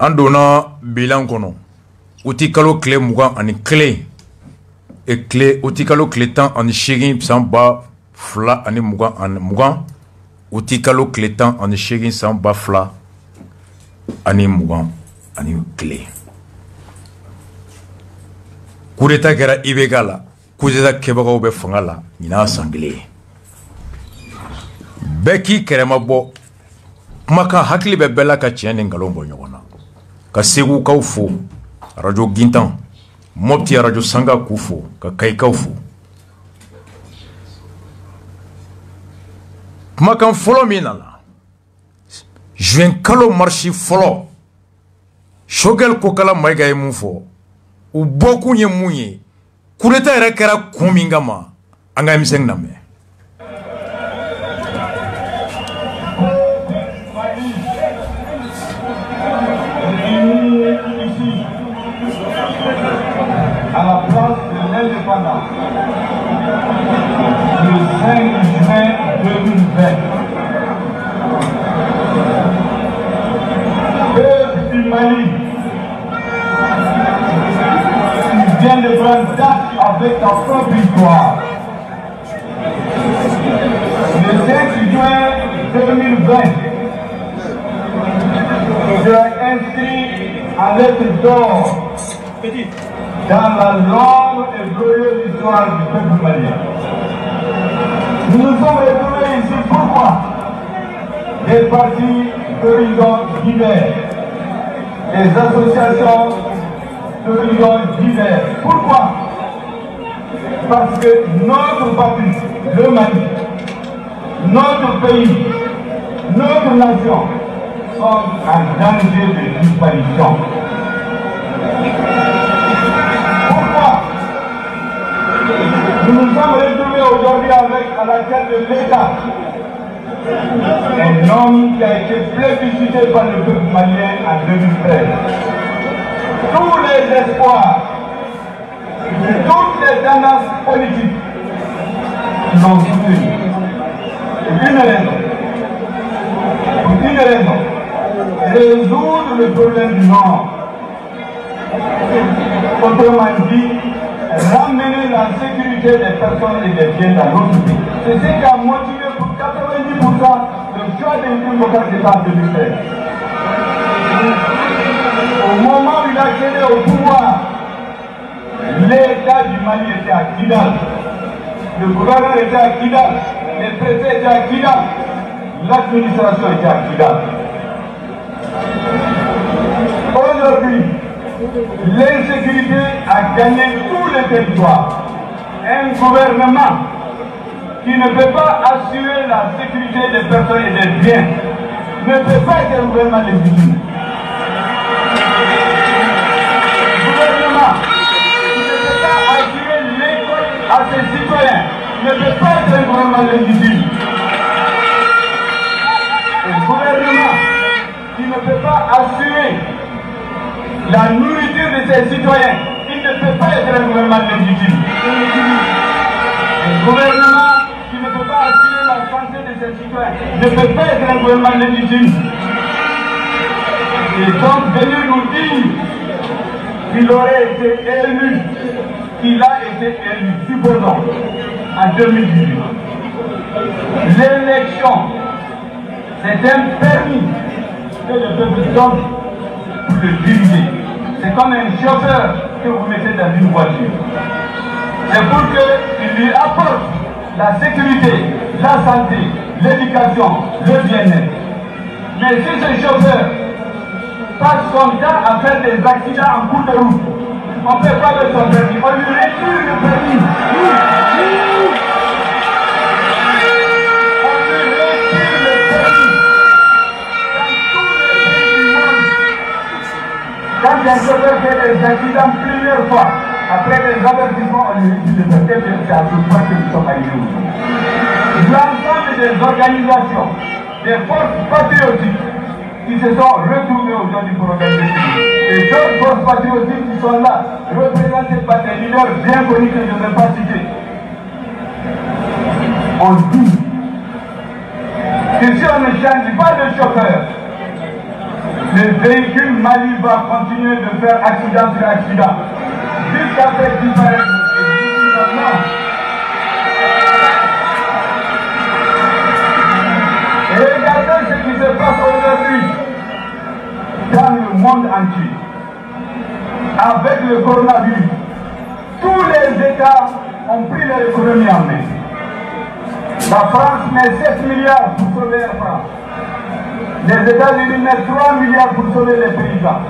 an donna bilan kɔnɔ o ti kalo tile 21 et clé o ti kalo tile 18 san 2020 o ti kalo tile 18 san 2021 coup d'état kɛra IBK la coup d'état kɛbagaw bɛ fanga la ɲina san kelen bɛɛ k'i kɛrɛma bɔ kumakan hakili bɛ bɛɛ la ka tiɲɛ ni nkalon bɔ ɲɔgɔn na ka segukaw fo radio Gintan Mopti radio Sanga k'u fo ka Kayikaw fo kumakan fɔlɔ min nana juin kalo marche fɔlɔ Choguel Kokala Mayiga ye mun fɔ u bɔkun ye mun ye coup d'état yɛrɛ kɛra kun min kama an ka émission lamɛn. À la place de l'indépendance, le 5 juin 2020. Peuple du Mali, il vient de prendre date avec sa propre histoire. Le 5 juin 2020, sera inscrit en lettres d'or dans la longue et glorieuse histoire du peuple malien. Nous nous sommes retrouvés ici pourquoi? Des partis d'horizons divers, des associations d'horizons divers. Pourquoi? Parce que notre patrie, le Mali, notre pays, notre nation sont en danger de disparition. Nous nous sommes retrouvés aujourd'hui avec à la tête de l'État un homme qui a été plébiscité par le peuple malien en 2013. Tous les espoirs, toutes les tendances politiques l'ont soutenu. Pour une raison, résoudre le problème du Nord. Autrement dit, ramener la sécurité des personnes et des biens dans notre pays. C'est ce qui a motivé pour 90% le choix d'un local d'État en 2013. Au moment où il a accédé au pouvoir, l'État du Mali était à Kidal, le gouverneur était à Kidal, les préfets étaient à Kidal, l'administration était à Kidal. Aujourd'hui, l'insécurité a gagné tous les territoires. Un gouvernement qui ne peut pas assurer la sécurité des personnes et des biens ne peut pas être un gouvernement légitime. Un gouvernement qui ne peut pas assurer l'école à ses citoyens ne peut pas être un gouvernement légitime. Un gouvernement qui ne peut pas assurer la nourriture de ses citoyens, il ne peut pas être un gouvernement légitime. Un gouvernement qui ne peut pas assurer la santé de ses citoyens ne peut pas être un gouvernement légitime. Et donc venir nous dire qu'il aurait été élu, qu'il a été élu, supposons, en 2018. L'élection, c'est un permis que le peuple donne pour le diriger. C'est comme un chauffeur que vous mettez dans une voiture. C'est pour qu'il lui apporte la sécurité, la santé, l'éducation, le bien-être. Mais si ce chauffeur passe son temps à faire des accidents en cours de route, on ne peut pas le son permis, on lui retire le permis. Quand un chauffeur fait des accidents plusieurs fois, après des avertissements, on lui dit de faire c'est à ce point que nous sommes arrivés aujourd'hui. L'ensemble des organisations, des forces patriotiques qui se sont retrouvées aujourd'hui pour organiser ce jour. Et d'autres forces patriotiques qui sont là, représentées par des leaders bien connus que je ne vais pas citer. On dit que si on ne change pas de chauffeur, le véhicule Mali va continuer de faire accident sur accident jusqu'à ce qu'il disparaisse. Et regardez ce qui se passe aujourd'hui dans le monde entier. Avec le coronavirus, tous les États ont pris leur économie en main. La France met 7 milliards pour sauver la France. Les États-Unis mettent 3 milliards pour sauver les paysans.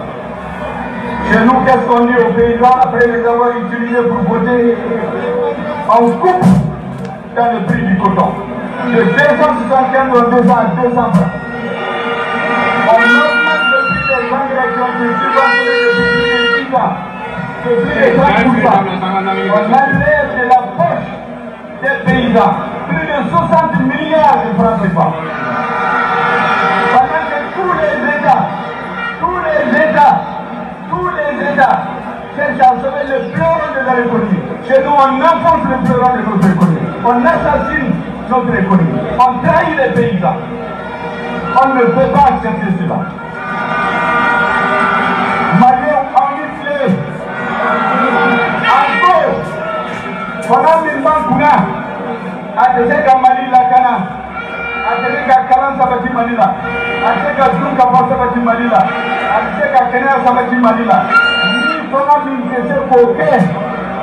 Chez nous, qu'est-ce qu'on dit aux paysans après les avoir utilisés pour voter? On coupe dans le prix du coton. De 275 ou 200 à 200 francs. On augmente le prix des engrais qui ont été subventionnés depuis 10 ans. Depuis les 30%. On enlève de la poche des paysans plus de 60 milliards de francs CFA. Pendant que tous les États cherchent à sauver le pleuron de leur économie. Chez nous, on enfonce le pleuron de notre économie. On assassine notre économie. On trahit les paysans. On ne peut pas accepter cela. Maliens enlisés. Encore. Pendant une banque, à Tesseka Mali Lakana, à Tesseka Kalan Sabati Manila, à Tesseka Dunka Sabati Manila, à Tesseka Kenya Sabati Manila. Ni comment nous faisons coquet,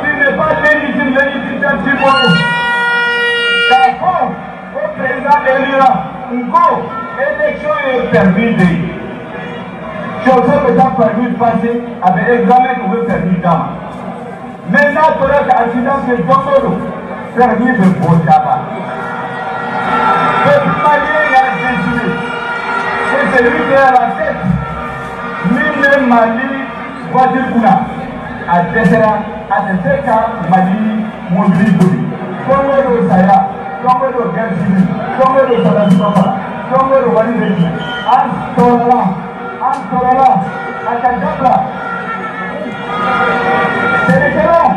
qui n'est pas légitime d'un Timor. D'accord, au président élira, Ngo, élection est permise. Joseph est permis de passer avec examen qu'on veut permis d'âme. Maintenant, pour être accident, c'est Dongolo. Permis de Bojaba. Le malien a décidé. C'est celui qui est à la tête. Mille Mali, voiture Kuna. À Tessera, à Tesseka, Mali, Mobili Boli. Dongolo Saya, Dongolo Gansini, Dongolo Salasipapa, Dongolo Walideki, Antorala, à Kajabla. C'est les Kéron.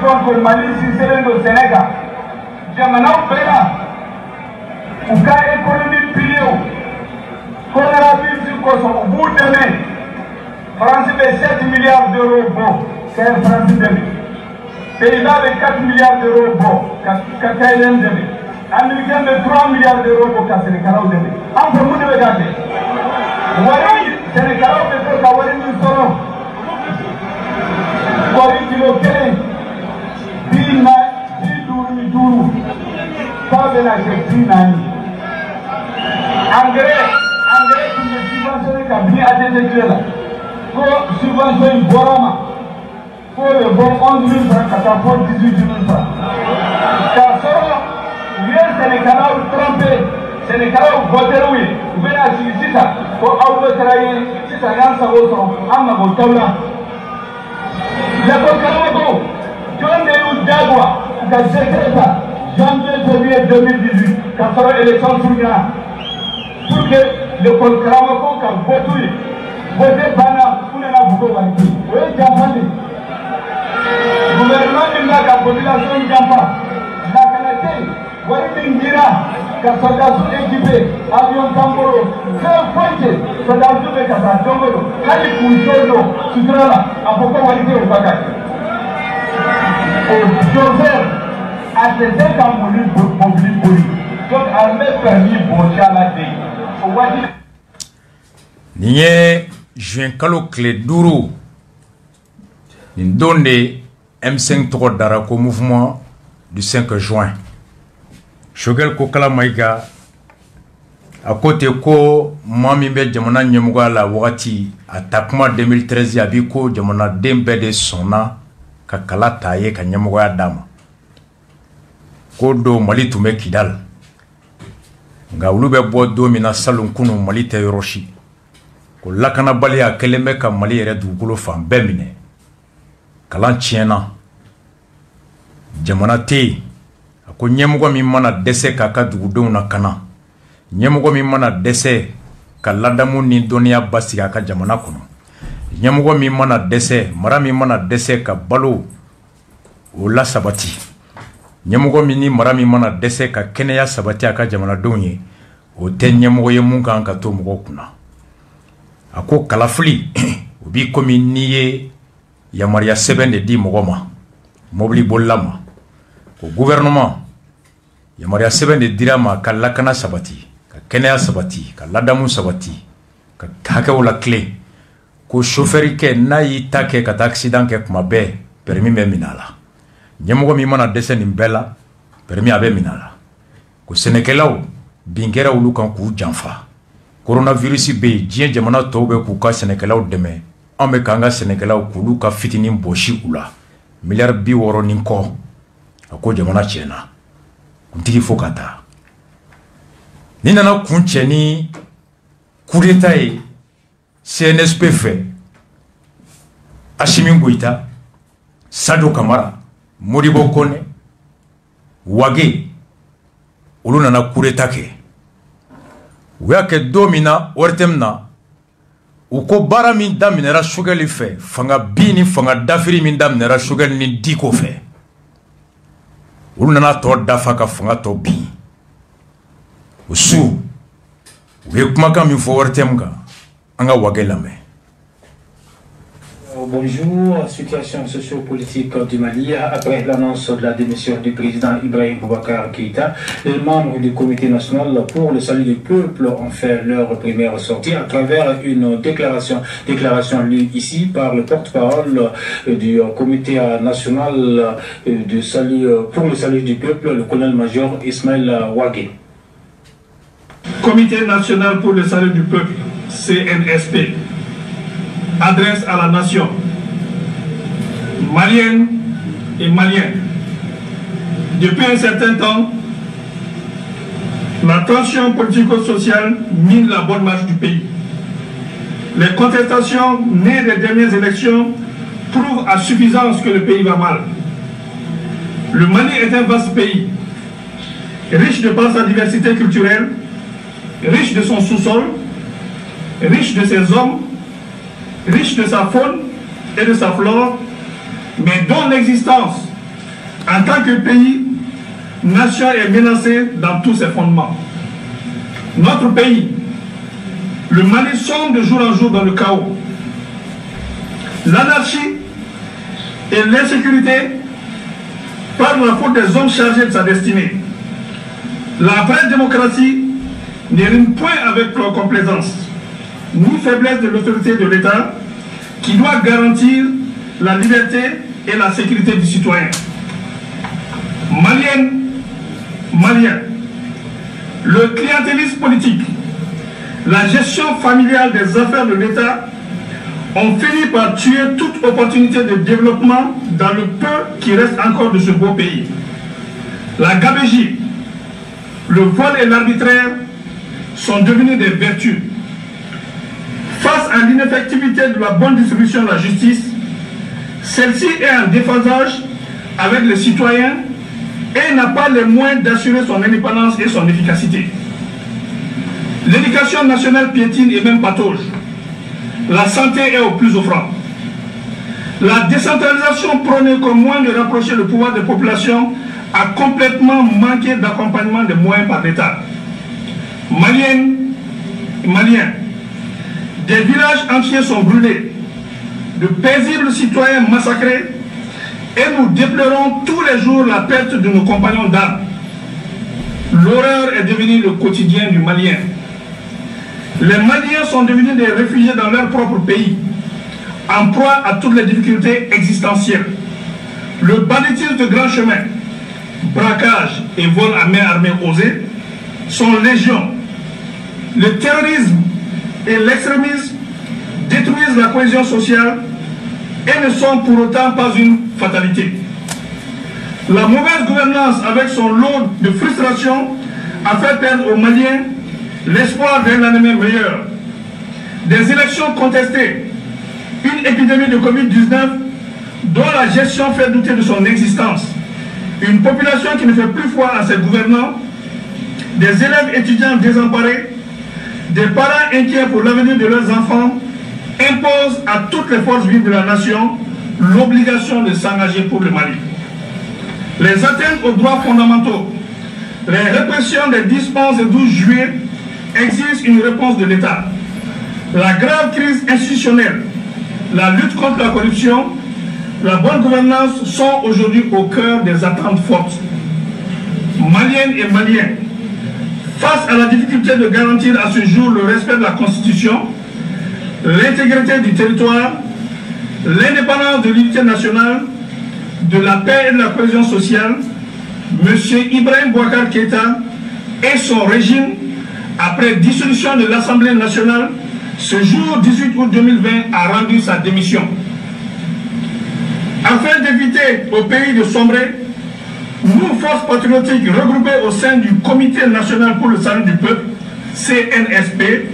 Donc le Mali, si c'est le Sénégal, Jamana Opéra, ou cas économique pilier, coronavirus sur Kosovo, au bout de mai, France fait 7 milliards d'euros bon, c'est France demi. Pays-Bas avec 4 milliards d'euros bon, KKLM demi. Américain de 3 milliards d'euros pour Sénégal demi. En fait, vous devez garder. Wari, Sénégal, peut-être qu'Awari nous serons. Wari, kilo kélé. Dina duru ça de la gestion engrais qui est subventionné comme bien attendu là pour subventionner Borama pour le bon 11 000 francs pour 18 000 francs car ça bien Sénégal trompé Sénégal voté oui vous venez à ça pour avoir travaillé si ça gagne ça au son amma botola la Borama John Denou Dagua, qui a décrété janvier 2018, quand sera l'élection sur Ghana, pour que le Kramako a voté Bana, pour la Bougobanti. Oui, Djambani. Le gouvernement de la population Djamba, la Canada, Wari quand soldats sont équipés, avion Tamboro, très pointé, soldats sont équipés, Tamboro, Kali Koujono, Sutrala, à pourquoi Wari au bagage. Joseph a été comme mobile poli. Donc, elle m'a permis de boncher à la télé. Niye juin kalo kle duru Ndonde M5 toko dara ko mouvement du 5 juin. Shogel ko kala maiga à côté ko mami be jamana nyemuga la wakati atakuma 2013 yabiko jamana dembe de sona ka kala taye ka nyemuga dama ko do Mali tume Kidal nga ulube bo do mina salon kunu Mali te yoroshi ko lakana bali a keleme ka Mali yere dugukolo fan bɛɛ minɛ kalan tiɲɛna jamana tɛ a ko ɲɛmɔgɔ min mana dɛsɛ k'a ka dugudenw na kana ɲɛmɔgɔ min mana dɛsɛ ka ladamu ni dɔnniya basigi a ka jamana kɔnɔ ɲɛmɔgɔ min mana dɛsɛ mara min mana dɛsɛ ka balo o la sabati ɲɛmɔgɔ min ni mara min mana dɛsɛ ka kɛnɛya sabati a ka jamanadenw ye o tɛ ɲɛmɔgɔ ye mun kan ka to mɔgɔw kunna a ko kalafili u b'i komi n'i ye yamaruya sɛbɛn de di mɔgɔ ma mobili bolila ma ko gouvernement yamaruya sɛbɛn de dira ma ka lakana sabati ka kɛnɛya sabati ka ladamu sabati ka hakɛw la tilen ko chauffeur kɛ n'a y'i ta kɛ ka taa accident kɛ kuma bɛɛ permis bɛ minɛ a la ɲɛmɔgɔ min mana dɛsɛ nin bɛɛ la permis a bɛ minɛ a la ko sɛnɛkɛlaw bin kɛra olu kan k'u janfa coronavirus bɛ yen diɲɛ jamana tɔw bɛ k'u ka sɛnɛkɛlaw dɛmɛ an bɛ k'an ka sɛnɛkɛlaw k'olu ka fitinin bɔsi u la miliyari 60 ni kɔ a ko jamana tiɲɛna kuntigi fo ka taa ni nana kun cɛ ni coup d'état ye CNSP fɛ Assimi Goïta Sadio Kamara Modibo Kone Wage olu nana coup d'état kɛ u y'a kɛ don min na ORTM na u ko baara min daminɛra Choguel fɛ fanga bin ni fanga dafiri min daminɛra Choguel ni Diko fɛ olu nana tɔ dafa ka fanga tɔ bin o su u ye kumakan min fɔ ORTM kan an ka Wage lamɛn. Bonjour, situation sociopolitique du Mali. Après l'annonce de la démission du président Ibrahim Boubacar Keïta, les membres du comité national pour le salut du peuple ont fait leur première sortie à travers une déclaration lue ici par le porte-parole du comité national du salut, pour le salut du peuple, le colonel-major Ismaël Wage. Comité national pour le salut du peuple, CNSP, adresse à la nation, malienne et maliens. Depuis un certain temps, la tension politico-sociale mine la bonne marche du pays. Les contestations nées des dernières élections prouvent à suffisance que le pays va mal. Le Mali est un vaste pays, riche de par sa diversité culturelle, riche de son sous-sol, riche de ses hommes, riche de sa faune et de sa flore, mais dont l'existence en tant que pays, nation est menacée dans tous ses fondements. Notre pays, le Mali, sombre de jour en jour dans le chaos. L'anarchie et l'insécurité par la faute des hommes chargés de sa destinée. La vraie démocratie ne rime point avec complaisance, ni faiblesse de l'autorité de l'État qui doit garantir la liberté et la sécurité du citoyen. Maliennes, Maliens, le clientélisme politique, la gestion familiale des affaires de l'État ont fini par tuer toute opportunité de développement dans le peu qui reste encore de ce beau pays. La gabégie, le vol et l'arbitraire sont devenus des vertus. Face à l'ineffectivité de la bonne distribution de la justice, celle-ci est en déphasage avec les citoyens et n'a pas les moyens d'assurer son indépendance et son efficacité. L'éducation nationale piétine et même patauge. La santé est au plus offrant. La décentralisation prônée comme moyen de rapprocher le pouvoir des populations a complètement manqué d'accompagnement des moyens par l'État. Maliennes et Maliens, des villages entiers sont brûlés, de paisibles citoyens massacrés, et nous déplorons tous les jours la perte de nos compagnons d'armes. L'horreur est devenue le quotidien du Malien. Les Maliens sont devenus des réfugiés dans leur propre pays, en proie à toutes les difficultés existentielles. Le banditisme de grand chemin, braquage et vol à main armée osés sont légion. Le terrorisme et l'extrémisme détruisent la cohésion sociale et ne sont pour autant pas une fatalité. La mauvaise gouvernance avec son lot de frustration a fait perdre aux Maliens l'espoir d'un lendemain meilleur. Des élections contestées, une épidémie de Covid-19 dont la gestion fait douter de son existence, une population qui ne fait plus foi à ses gouvernants, des élèves étudiants désemparés, des parents inquiets pour l'avenir de leurs enfants, imposent à toutes les forces vives de la nation l'obligation de s'engager pour le Mali. Les atteintes aux droits fondamentaux, les répressions des 10, 11 et 12 juillet exigent une réponse de l'État. La grave crise institutionnelle, la lutte contre la corruption, la bonne gouvernance sont aujourd'hui au cœur des attentes fortes. Maliennes et Maliens, face à la difficulté de garantir à ce jour le respect de la Constitution, l'intégrité du territoire, l'indépendance de l'unité nationale, de la paix et de la cohésion sociale, M. Ibrahim Boubacar Keïta et son régime, après dissolution de l'Assemblée nationale, ce jour 18 août 2020, a rendu sa démission. Afin d'éviter au pays de sombrer, nous, forces patriotiques regroupées au sein du Comité national pour le salut du peuple, CNSP,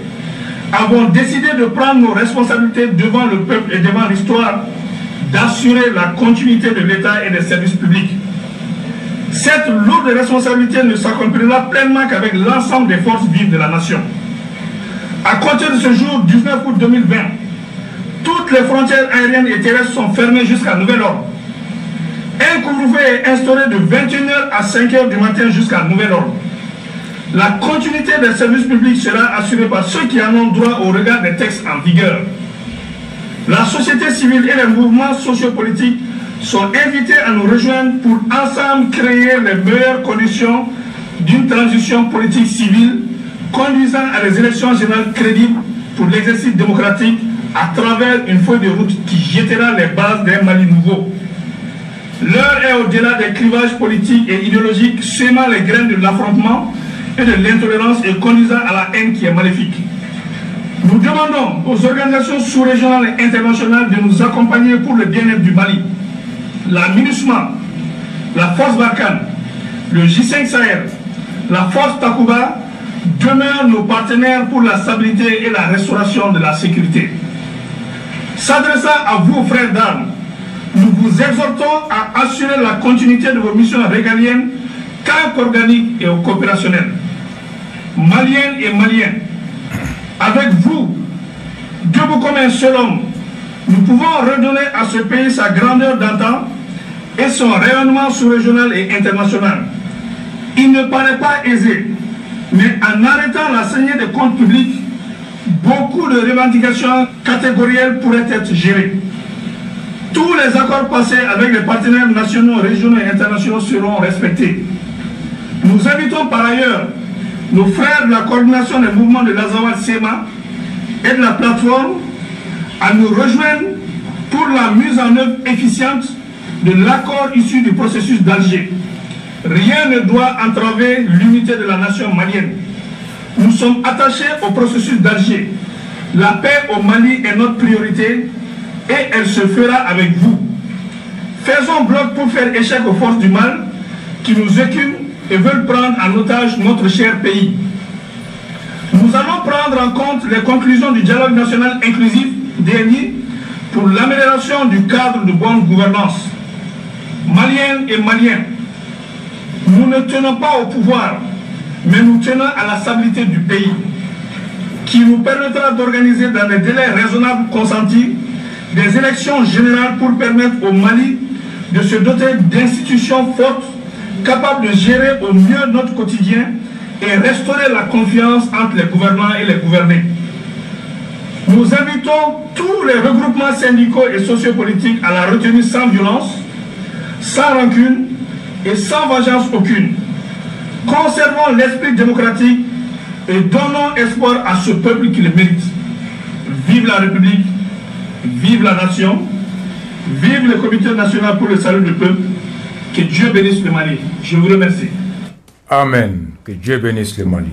avons décidé de prendre nos responsabilités devant le peuple et devant l'histoire, d'assurer la continuité de l'État et des services publics. Cette lourde responsabilité ne s'accomplira pleinement qu'avec l'ensemble des forces vives de la nation. À compter de ce jour, 19 août 2020, toutes les frontières aériennes et terrestres sont fermées jusqu'à nouvel ordre. Un couvre-feu est instauré de 21h à 5h du matin jusqu'à nouvel ordre. La continuité des services publics sera assurée par ceux qui en ont droit au regard des textes en vigueur. La société civile et les mouvements sociopolitiques sont invités à nous rejoindre pour ensemble créer les meilleures conditions d'une transition politique civile conduisant à des élections générales crédibles pour l'exercice démocratique à travers une feuille de route qui jettera les bases d'un Mali nouveau. L'heure est au-delà des clivages politiques et idéologiques semant les graines de l'affrontement et de l'intolérance et conduisant à la haine qui est maléfique. Nous demandons aux organisations sous-régionales et internationales de nous accompagner pour le bien-être du Mali. La MINUSMA, la Force Barkhane, le J5 Sahel, la Force Takuba demeurent nos partenaires pour la stabilité et la restauration de la sécurité. S'adressant à vous, frères d'armes, nous vous exhortons à assurer la continuité de vos missions régaliennes, tant qu'organiques et coopérationnelles. Maliennes et Maliens, avec vous, debout comme un seul homme, nous pouvons redonner à ce pays sa grandeur d'antan et son rayonnement sous-régional et international. Il ne paraît pas aisé, mais en arrêtant la saignée des comptes publics, beaucoup de revendications catégorielles pourraient être gérées. Tous les accords passés avec les partenaires nationaux, régionaux et internationaux seront respectés. Nous invitons par ailleurs nos frères de la coordination des mouvements de l'Azawad-Sema et de la plateforme à nous rejoindre pour la mise en œuvre efficiente de l'accord issu du processus d'Alger. Rien ne doit entraver l'unité de la nation malienne. Nous sommes attachés au processus d'Alger. La paix au Mali est notre priorité et elle se fera avec vous. Faisons bloc pour faire échec aux forces du mal qui nous écument et veulent prendre en otage notre cher pays. Nous allons prendre en compte les conclusions du dialogue national inclusif dernier pour l'amélioration du cadre de bonne gouvernance. Maliennes et Maliens, nous ne tenons pas au pouvoir, mais nous tenons à la stabilité du pays, qui nous permettra d'organiser dans des délais raisonnables consentis des élections générales pour permettre au Mali de se doter d'institutions fortes, capables de gérer au mieux notre quotidien et restaurer la confiance entre les gouvernants et les gouvernés. Nous invitons tous les regroupements syndicaux et sociopolitiques à la retenue sans violence, sans rancune et sans vengeance aucune. Conservons l'esprit démocratique et donnons espoir à ce peuple qui le mérite. Vive la République, vive la nation, vive le Comité national pour le salut du peuple. Que Dieu bénisse le Mali. Je vous remercie. Amen. Que Dieu bénisse le Mali.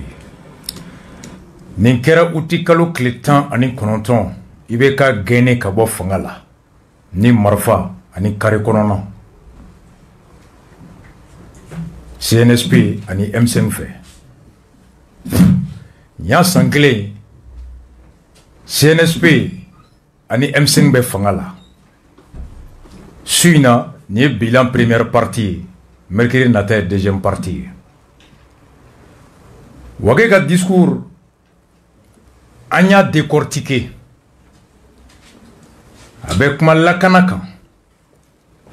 Ninkera utikalo kletan ani kononton ibeka gene kabo fangala ni marfa ani kare konono CNSP ani M5 fe nya sangle CNSP ani M5 be fangala suina ni bilan première partie mercredi nata deuxième partie wage ka discours anya décortiqué avec ma lakanaka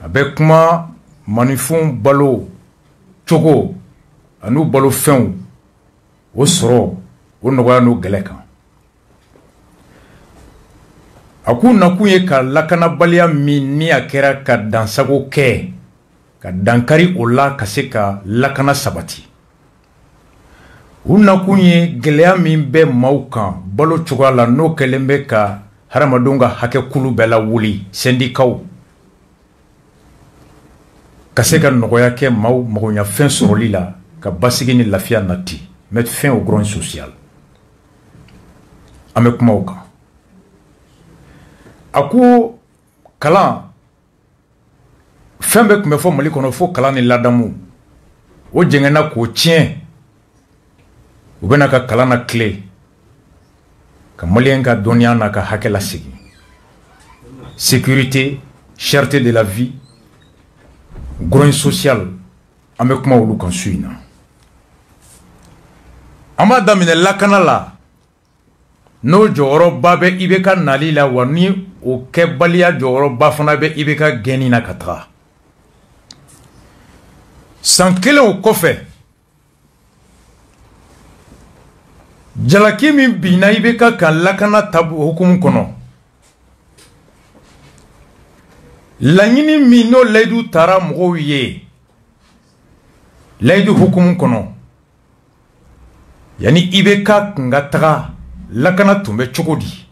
avec ma manifon balo chogo anu balo fen o soro o noya no geleka aku nakuye ka lakana balia ni akera ka dansago ke ka dankari ola kaseka lakana sabati unakuye gelea min be maukan balo chugala no kelembe ka haramadunga hake kulu bela wuli sendikaw kaseka nogoya ke mau magonya fin soroli la ka basigi ni lafia nati mettre fin au grand social amek mauka aku kala fembe kume fo mali kono fo kala ni ladamu o jengena ko tien ubena ka kala na clé ka malien ka donia na ka hakela sigi sécurité cherté de la vie grand social amek ma olu kan suina ama damine lakana la no joro babe ibeka nalila wani o kebalia joro bafana be ibeka geni na katra sankele o kofe jalaki min bina ibeka kan lakana tabu hukumu kono lanyini mino leidu tara mgo ye leidu hukumu kono yani ibeka ngataga lakana tumbe chokodi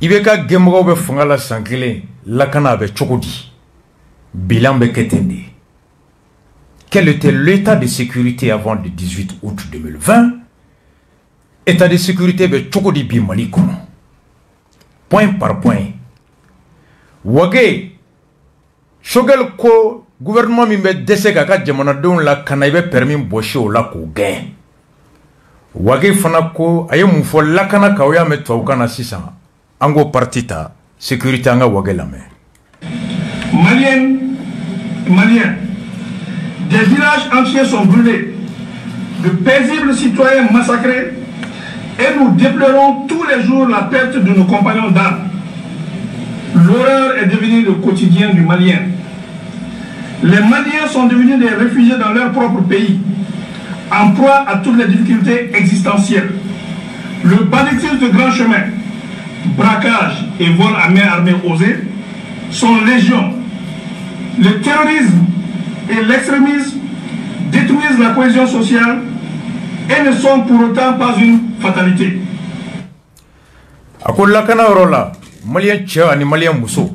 ibeka gemgo be fungala sankele lakana be chokodi bilan be ketende. Quel était l'état de sécurité avant le 18 août 2020? État de sécurité be chokodi bi mali kono point par point wage shogel ko gouvernement mi be deseka ka jamana don la kanaibe permis boshi o la ko gain wage fana ko aye mun fo lakana ka oya metwa kana sisan ango partita sécurité anga wage la main Maliens, des villages entiers sont brûlés, de paisibles citoyens massacrés, et nous déplorons tous les jours la perte de nos compagnons d'armes. L'horreur est devenue le quotidien du Malien. Les Maliens sont devenus des réfugiés dans leur propre pays, en proie à toutes les difficultés existentielles. Le banditisme de grand chemin, braquage et vol à main armée osée sont légion. Le terrorisme et l'extrémisme détruisent la cohésion sociale et ne sont pour autant pas une fatalité. Ako lakana rola malien chia ani malien muso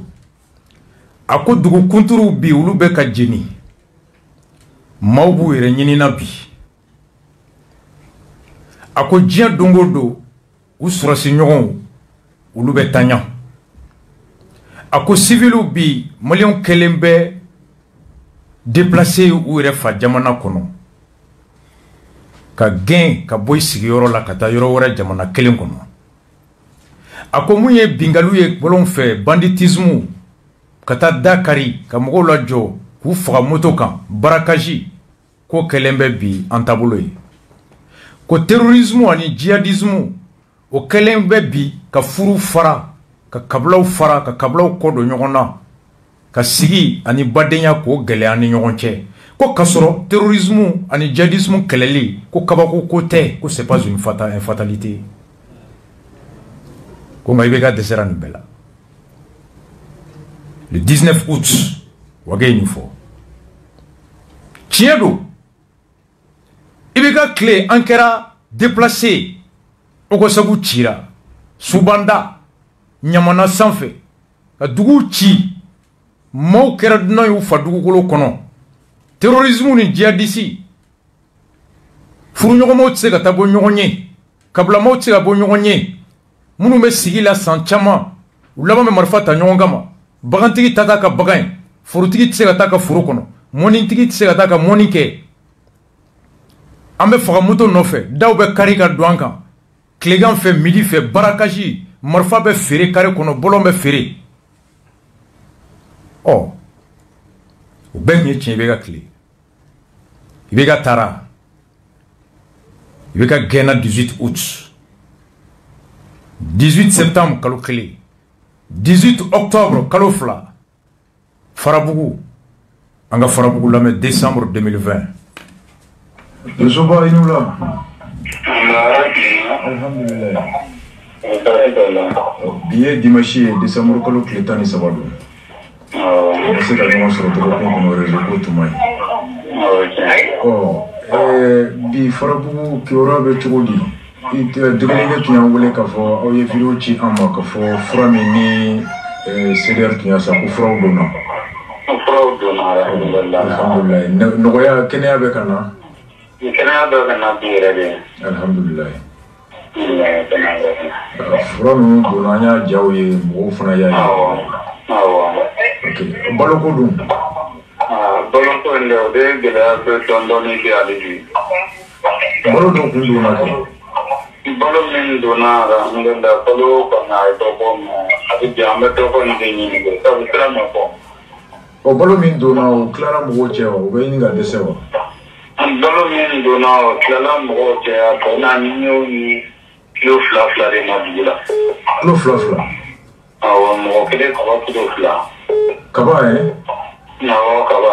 ako dugu kunturu bi ulu be ka jeni mawbu ere nyini na bi ako jia dongodo usrasi nyogon ulu be tanya ako civilu bi malien kelembe déplacé ou ere fa jamana kono ka gen ka boy sigiyoro la kata yoro wora jamana kelen kono ako munye bingalu ye bolon fe banditisme kata dakari ka mogo la jo ku faga moto kan barakaji ko kelembe bi antabulo yi ko terrorisme ani jihadisme o kelembe bi ka furu fara ka kablaw kodo nyogona ka sigi ani badenya ko gele ani nyogonche ko kasoro terrorisme ani jihadisme keleli ko kabako kote ko c'est pas une fatalité ko maibega desera nbela le 19 août wage nufo chiedo ibega clé ankara déplacé oko sagu chira subanda nyamana sanfe ka dugu chi mau kera duna yu fa dugu kolo kono terrorisme ni jihadisi furu nyogo mo tse ka tabo nyogonye kabla mo tse ka bo nyogonye munu me sigi la san chama ulaba me marfata nyongama bagantigi tata ka bagan furutigi tse ka taka furu kono monintigi tse ka taka monike ambe faga moto nofe daw be kari ka duanka klegan fe midi fe barakaji marfa be fere kare kono bolon be fere oh o ben ye tien be ga kle be ga tara be ga gena 18 août 18 septembre kalo kle 18 octobre kalo fla farabugu anga farabugu la me décembre 2020 le soba inoula alhamdulillah Billet dimanche décembre kalo tile 17 don. C'est ka ɲɔgɔn sɔrɔ tɔgɔ kun kɔnɔ réseau ko tuma ye. Bi Farabugu kibaruya bɛ cogo di? Degeli tun y'an wele k'a fɔ aw ye vidéo ci an ma k'a fɔ fura min ni CDR tun y'a san ko furaw donna. Furaw donna alhamdulilayi. Nɔgɔya kɛnɛya bɛ ka na? Kɛnɛya bɛ ka na bi yɛrɛ de. Alhamdulilayi. Fura ninnu donna an y'a jaw ye mɔgɔw fana y'a ye. Ok, baloko dun? Baloko in de o de gɛlɛya bɛ dɔɔnin bi ale bi. Balo dɔ kun donna kɛ? Balo min donna alhamdulilayi balo kɔni a ye dɔ bɔ a bɛ bi an bɛ dɔ bɔ nin de ɲini de sabu sira ma fɔ. O balo min donna o tilara mɔgɔw cɛ wa o bɛ ɲini ka dɛsɛ wa? Balo min donna o tilala mɔgɔw cɛ a tɔ na ni y'o ni kilo 2 de ma dugu la. Kilo 2? Awɔ mɔgɔ kelen kaba kilo 2. Kaba ye? Awɔ kaba.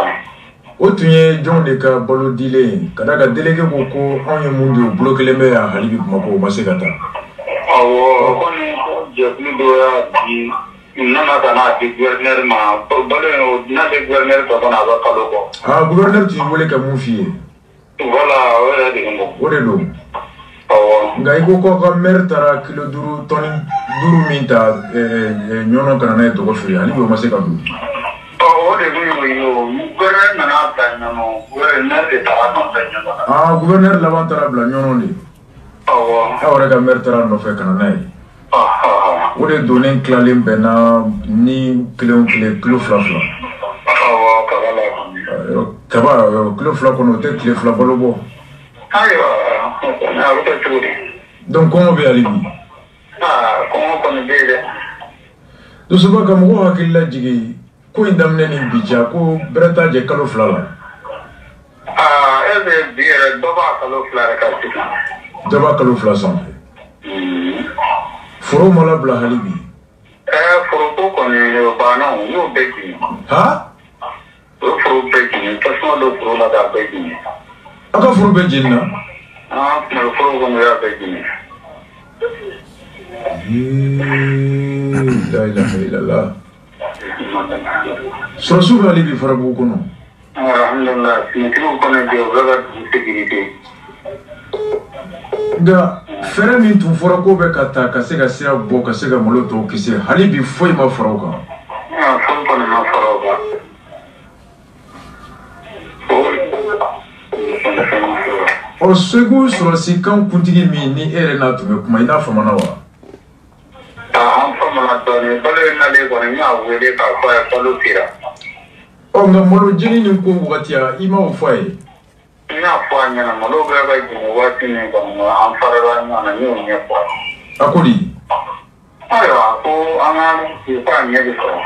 O tun ye jɔnw de ka balo dilen ye ka da ka délégué ko anw ye mun di o bolo kelen bɛ yan hali bi Bamako o ma se ka taa. Awɔ o kɔni jɛkulu dɔ y'a di nana ka n'a di gouverneur ma balo in o n'ale gouverneur tɔ kɔni a bɛ kalo bɔ. Gouverneur tun wele ka mun f'i ye? Voilà o yɛrɛ de don. O de don. Nka i ko k'aw ka maire taara kilo 5 tɔni 5 min ta ɲɔnɔ ka na n'a ye tɔgɔ feere hali bi o ma se ka don. O de kun y'o ye o gouverneur nana bila ɲɔnɔ gouverneur de taara nɔfɛ ɲɔnɔ. Gouverneur laban taara bila ɲɔnɔ de. Awɔ. Aw yɛrɛ ka maire taara nɔfɛ ka na n'a ye. O de donnen tilalen bɛnna ni kilo 2. Awɔ kaba la. Kaba kilo 2 kɔnɔ o tɛ tile 2 balo bɔ. Ayiwa a bɛ kɛ cogo di? Donc kɔngɔ bɛ hali bi? Kɔngɔ kɔni bɛ yen dɛ. Dosokɔrɔ ka mɔgɔw hakili lajigi ko in daminɛ ni bi cɛ ko bɛrɛ t'a jɛ kalo 2 la. E bɛ bi yɛrɛ dɔ b'a kalo 2 yɛrɛ kan sisan. Dɔ b'a kalo 2 sanfɛ. Foro ma labila hali bi? Foroko kɔni o banna o y'o bɛɛ jigin. O foro bɛɛ jigin tasuma don foro la k'a bɛɛ jigin. A ka foro bɛɛ jeni na? Kunkolo foro kɔni y'a bɛɛ jigin. La ilaha illallah. Sɔrɔsiw bɛ hali bi Farabugu kɔnɔ? Alhamdulilayi finitigiw kɔni bɛ yen o bɛ ka dugu sécurité. Nka fɛɛrɛ min tun fɔra ko bɛ ka ta ka se ka sira bɔ ka se ka malo tɔw kisi hali bi foyi ma fara o kan. Foyi kɔni ma fara o kan. Segu sɔrɔsi kan kuntigi min ni e yɛrɛ n'a tun bɛ kuma i n'a faamuya wa? An faamana dɔɔnin balo in nalen kɔni n y'a wele k'a fɔ a ye balo sera. Nka malo jeni nin ko wagati i ma o fɔ a ye? N y'a fɔ a ɲɛna malo bɛ ka jigin waati min kɔni an farala ɲɔgɔn na n y'o ɲɛfɔ. A ko di? Ayiwa ko an ka ko a ɲɛ bɛ sɔrɔ.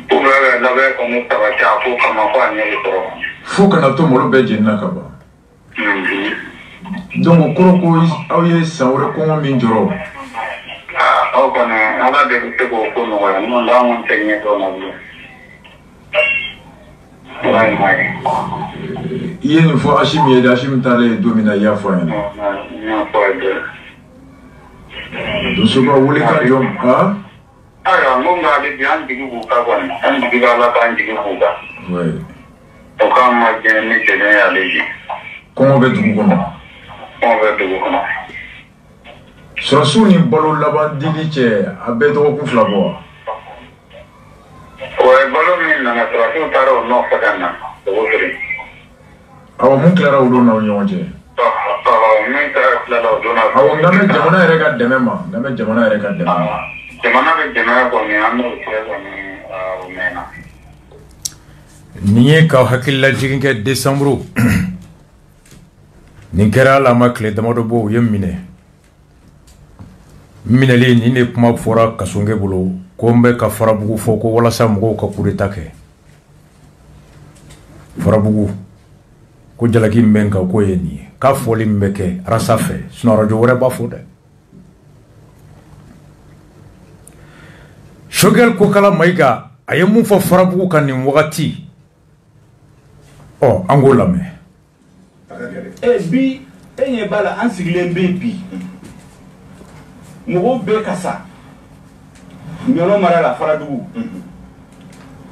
Ko bɛ ka labɛn kɔni sabati a ko kama ko a ɲɛ bɛ sɔrɔ. Fo kana to malo bɛɛ jenina ka ban. Donc o kɔrɔ ko aw ye san wɛrɛ kɔngɔ min jɔrɔ. Aw kɔni ala de bɛ se k'o ko nɔgɔya n'o tɛ an kɔni tɛ ɲɛ dɔn na bilen. I ye nin fɔ Asimi ye dɛ, Asimi taalen ye don min na i y'a fɔ a ɲɛna. N y'a fɔ a ye dɛ. Dosoba wuli ka jɔ ayiwa n ko nka hali bi an jigi b'u kan kɔni an jigi bɛ ala k'an jigi b'u kan. O k'an ma jɛn ni dɛmɛ y'ale ye. Kɔngɔ bɛ dugu kɔnɔ. Kɔngɔ bɛ dugu kɔnɔ. Sɔrɔsiw ni balo laban dili cɛ a bɛɛ dɔgɔkun 2 bɔ wa? O ye balo min nana sɔrɔsiw taara o nɔfɛ ka na dogo feere. Awɔ mun tilara o don n'aw ni ɲɔgɔn cɛ? Min tilala o don na. Awɔ n bɛ jamana yɛrɛ ka dɛmɛ ma, n bɛ jamana yɛrɛ ka dɛmɛ ma. Jamana bɛ dɛmɛ kɔni an n'o cɛ kɔni o mɛnna. Nin ye k'aw hakili lajigin kɛ décembre nin kɛra ala ma tile damadɔ bɔ u ye minɛli nin de kuma fɔra Kasonge bolo ko n bɛ ka Farabugu fɔ ko walasa mɔgɔw ka coup d'état kɛ. Farabugu ko jalaki min bɛ n kan k'o ye nin ye k'a fɔli min bɛ kɛ arasa fɛ sinon radio wɛrɛ b'a fɔ dɛ. Choguel Kokala Mayiga a ye mun fɔ Farabugu kan nin wagati an k'o lamɛn. Bi e ɲɛ b'a la an sigilen bɛ bi mɔgɔw bɛɛ ka sa ɲɔnɔ mara la Faradugu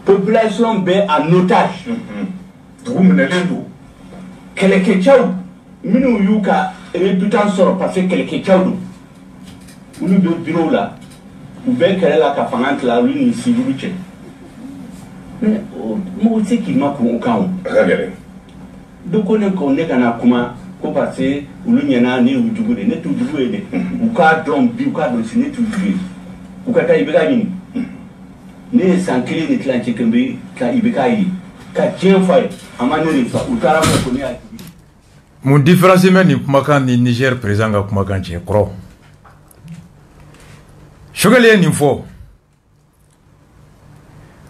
population bɛɛ en otage dugu minɛlen don kɛlɛkɛcɛw minnu y'u ka réputation sɔrɔ parce que kɛlɛkɛcɛw don olu bɛ bureau la u bɛɛ kɛlɛ la ka fanga tila olu ni civil cɛ mais mɔgɔ tɛ k'i ma kun o kan o donc ko ne ko ne kana kuma ko parce que olu ɲɛna ne y'u jugu de ne t'u jugu ye dɛ u k'a dɔn bi u k'a dɔn si ne t'u jugu ye u ka taa IBK ɲini ne ye san 1 de tilancɛ kɛ n bɛ ka IBK ye ka tiɲɛ fɔ a ye a ma ne de fa u taara fɔ ko ne y'a jugu. Mun différence bɛ nin kumakan ni Niger président ka kumakan cɛ kɔrɔ Choguel ye nin fɔ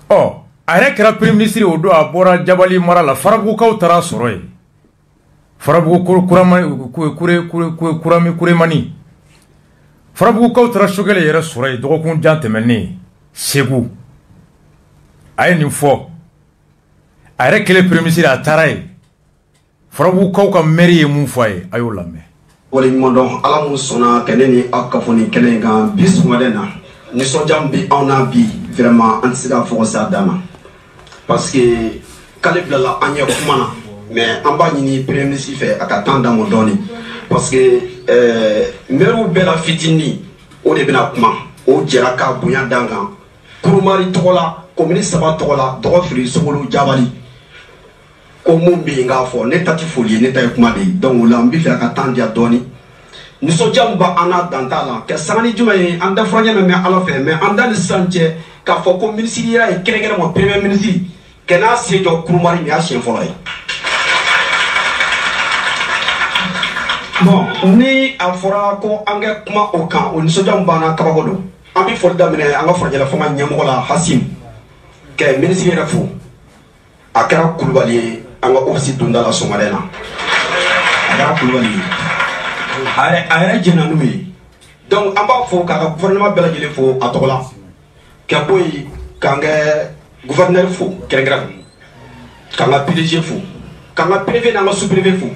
ɔ a yɛrɛ kɛra premier ministre o don a bɔra Jabali mara la Farabugukaw taara sɔrɔ yen Farabugu Kuremani Farabugukaw taara Choguel yɛrɛ sɔrɔ yen dɔgɔkun jan tɛmɛnen Segu a ye nin fɔ a yɛrɛ kɛlen premier ministre a taara yen Farabugukaw ka maire ye mun fɔ a ye a y'o lamɛn. Waleɲuman dɔn Ala mun sɔnna ka ne ni aw kunnafoni kɛnɛ in kan bi sɔgɔmada na nisɔndiya min bɛ anw na bi vraiment an tɛ se k'a fɔ ka s'a dan na parce que k'ale bilala an ɲɛ kuma na mais an b'a ɲini premier ministre fɛ a ka temps d'an ma dɔɔni parce que maires bɛɛ la fitinin o de bɛna kuma o jɛra ka bonya d'an kan Kurumari tɔgɔ la commune 3 tɔgɔ la Dɔgɔfiri Sogolo Jabali ko mun bɛ yen k'a fɔ ne ta tɛ foli ye ne ta ye kuma de ye donc o la n bɛ fɛ a ka temps diya dɔɔni nisɔndiya min b'an na dan t'a la ka sanga ni jumɛn ye an dafara ɲɛ mɛn Ala fɛ mais an da ni sisan cɛ k'a fɔ ko minisiriya ye kɛrɛnkɛrɛn premier ministre kɛ n'a sen jɔ Kurumari nin y'a siɲɛ fɔlɔ ye. Bon ni a fɔra ko an ka kuma o kan o nisɔndiya min b'an na kabako don an bɛ foli daminɛ an ka farajɛla fanga ɲɛmɔgɔ la Hasim kɛ minisiri yɛrɛ fo a kɛra Kulubali ye an ka ofisi donda la sɔgɔmada na a kɛra Kulubali ye a yɛrɛ jɛnna n'u ye donc an b'a fɔ k'a ka gouvernement bɛɛ lajɛlen fo a tɔgɔ la ka bɔ yen k'an ka gouverneur fo kɛrɛnkɛrɛn k'an ka PDG fo k'an ka préfet n'an ka sous-préfet fo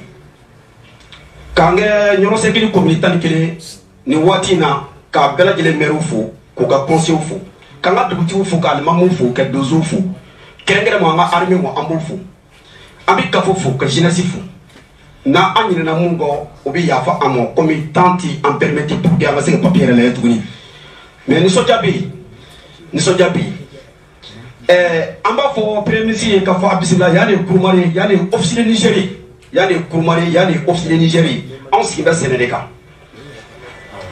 k'an ka ɲɔgɔn sɛbɛnni commune 11 nin waati in na k'a bɛɛ lajɛlen maire fo k'u ka conseillers fo k'an ka dugutigiw fo ka alimamuw fo ka donsow fo kɛrɛnkɛrɛn an ka armée an b'o fo an bɛ kafo fo ka jeunesse fo n'a an ɲinɛna mun kɔ o bɛ yafa an ma komi temps tɛ an permettre pour que an ka se ka papier yɛrɛ lajɛ tuguni mais nisɔndiya bɛ yen nisɔndiya bɛ yen an b'a fɔ premier ministre ye k'a fɔ a bisimila yan de ye Kurumari ye yan de ye officier Niger ye yan de ye Kurumari ye yan de ye officier Niger ye anw sigi bɛ sɛnɛ de kan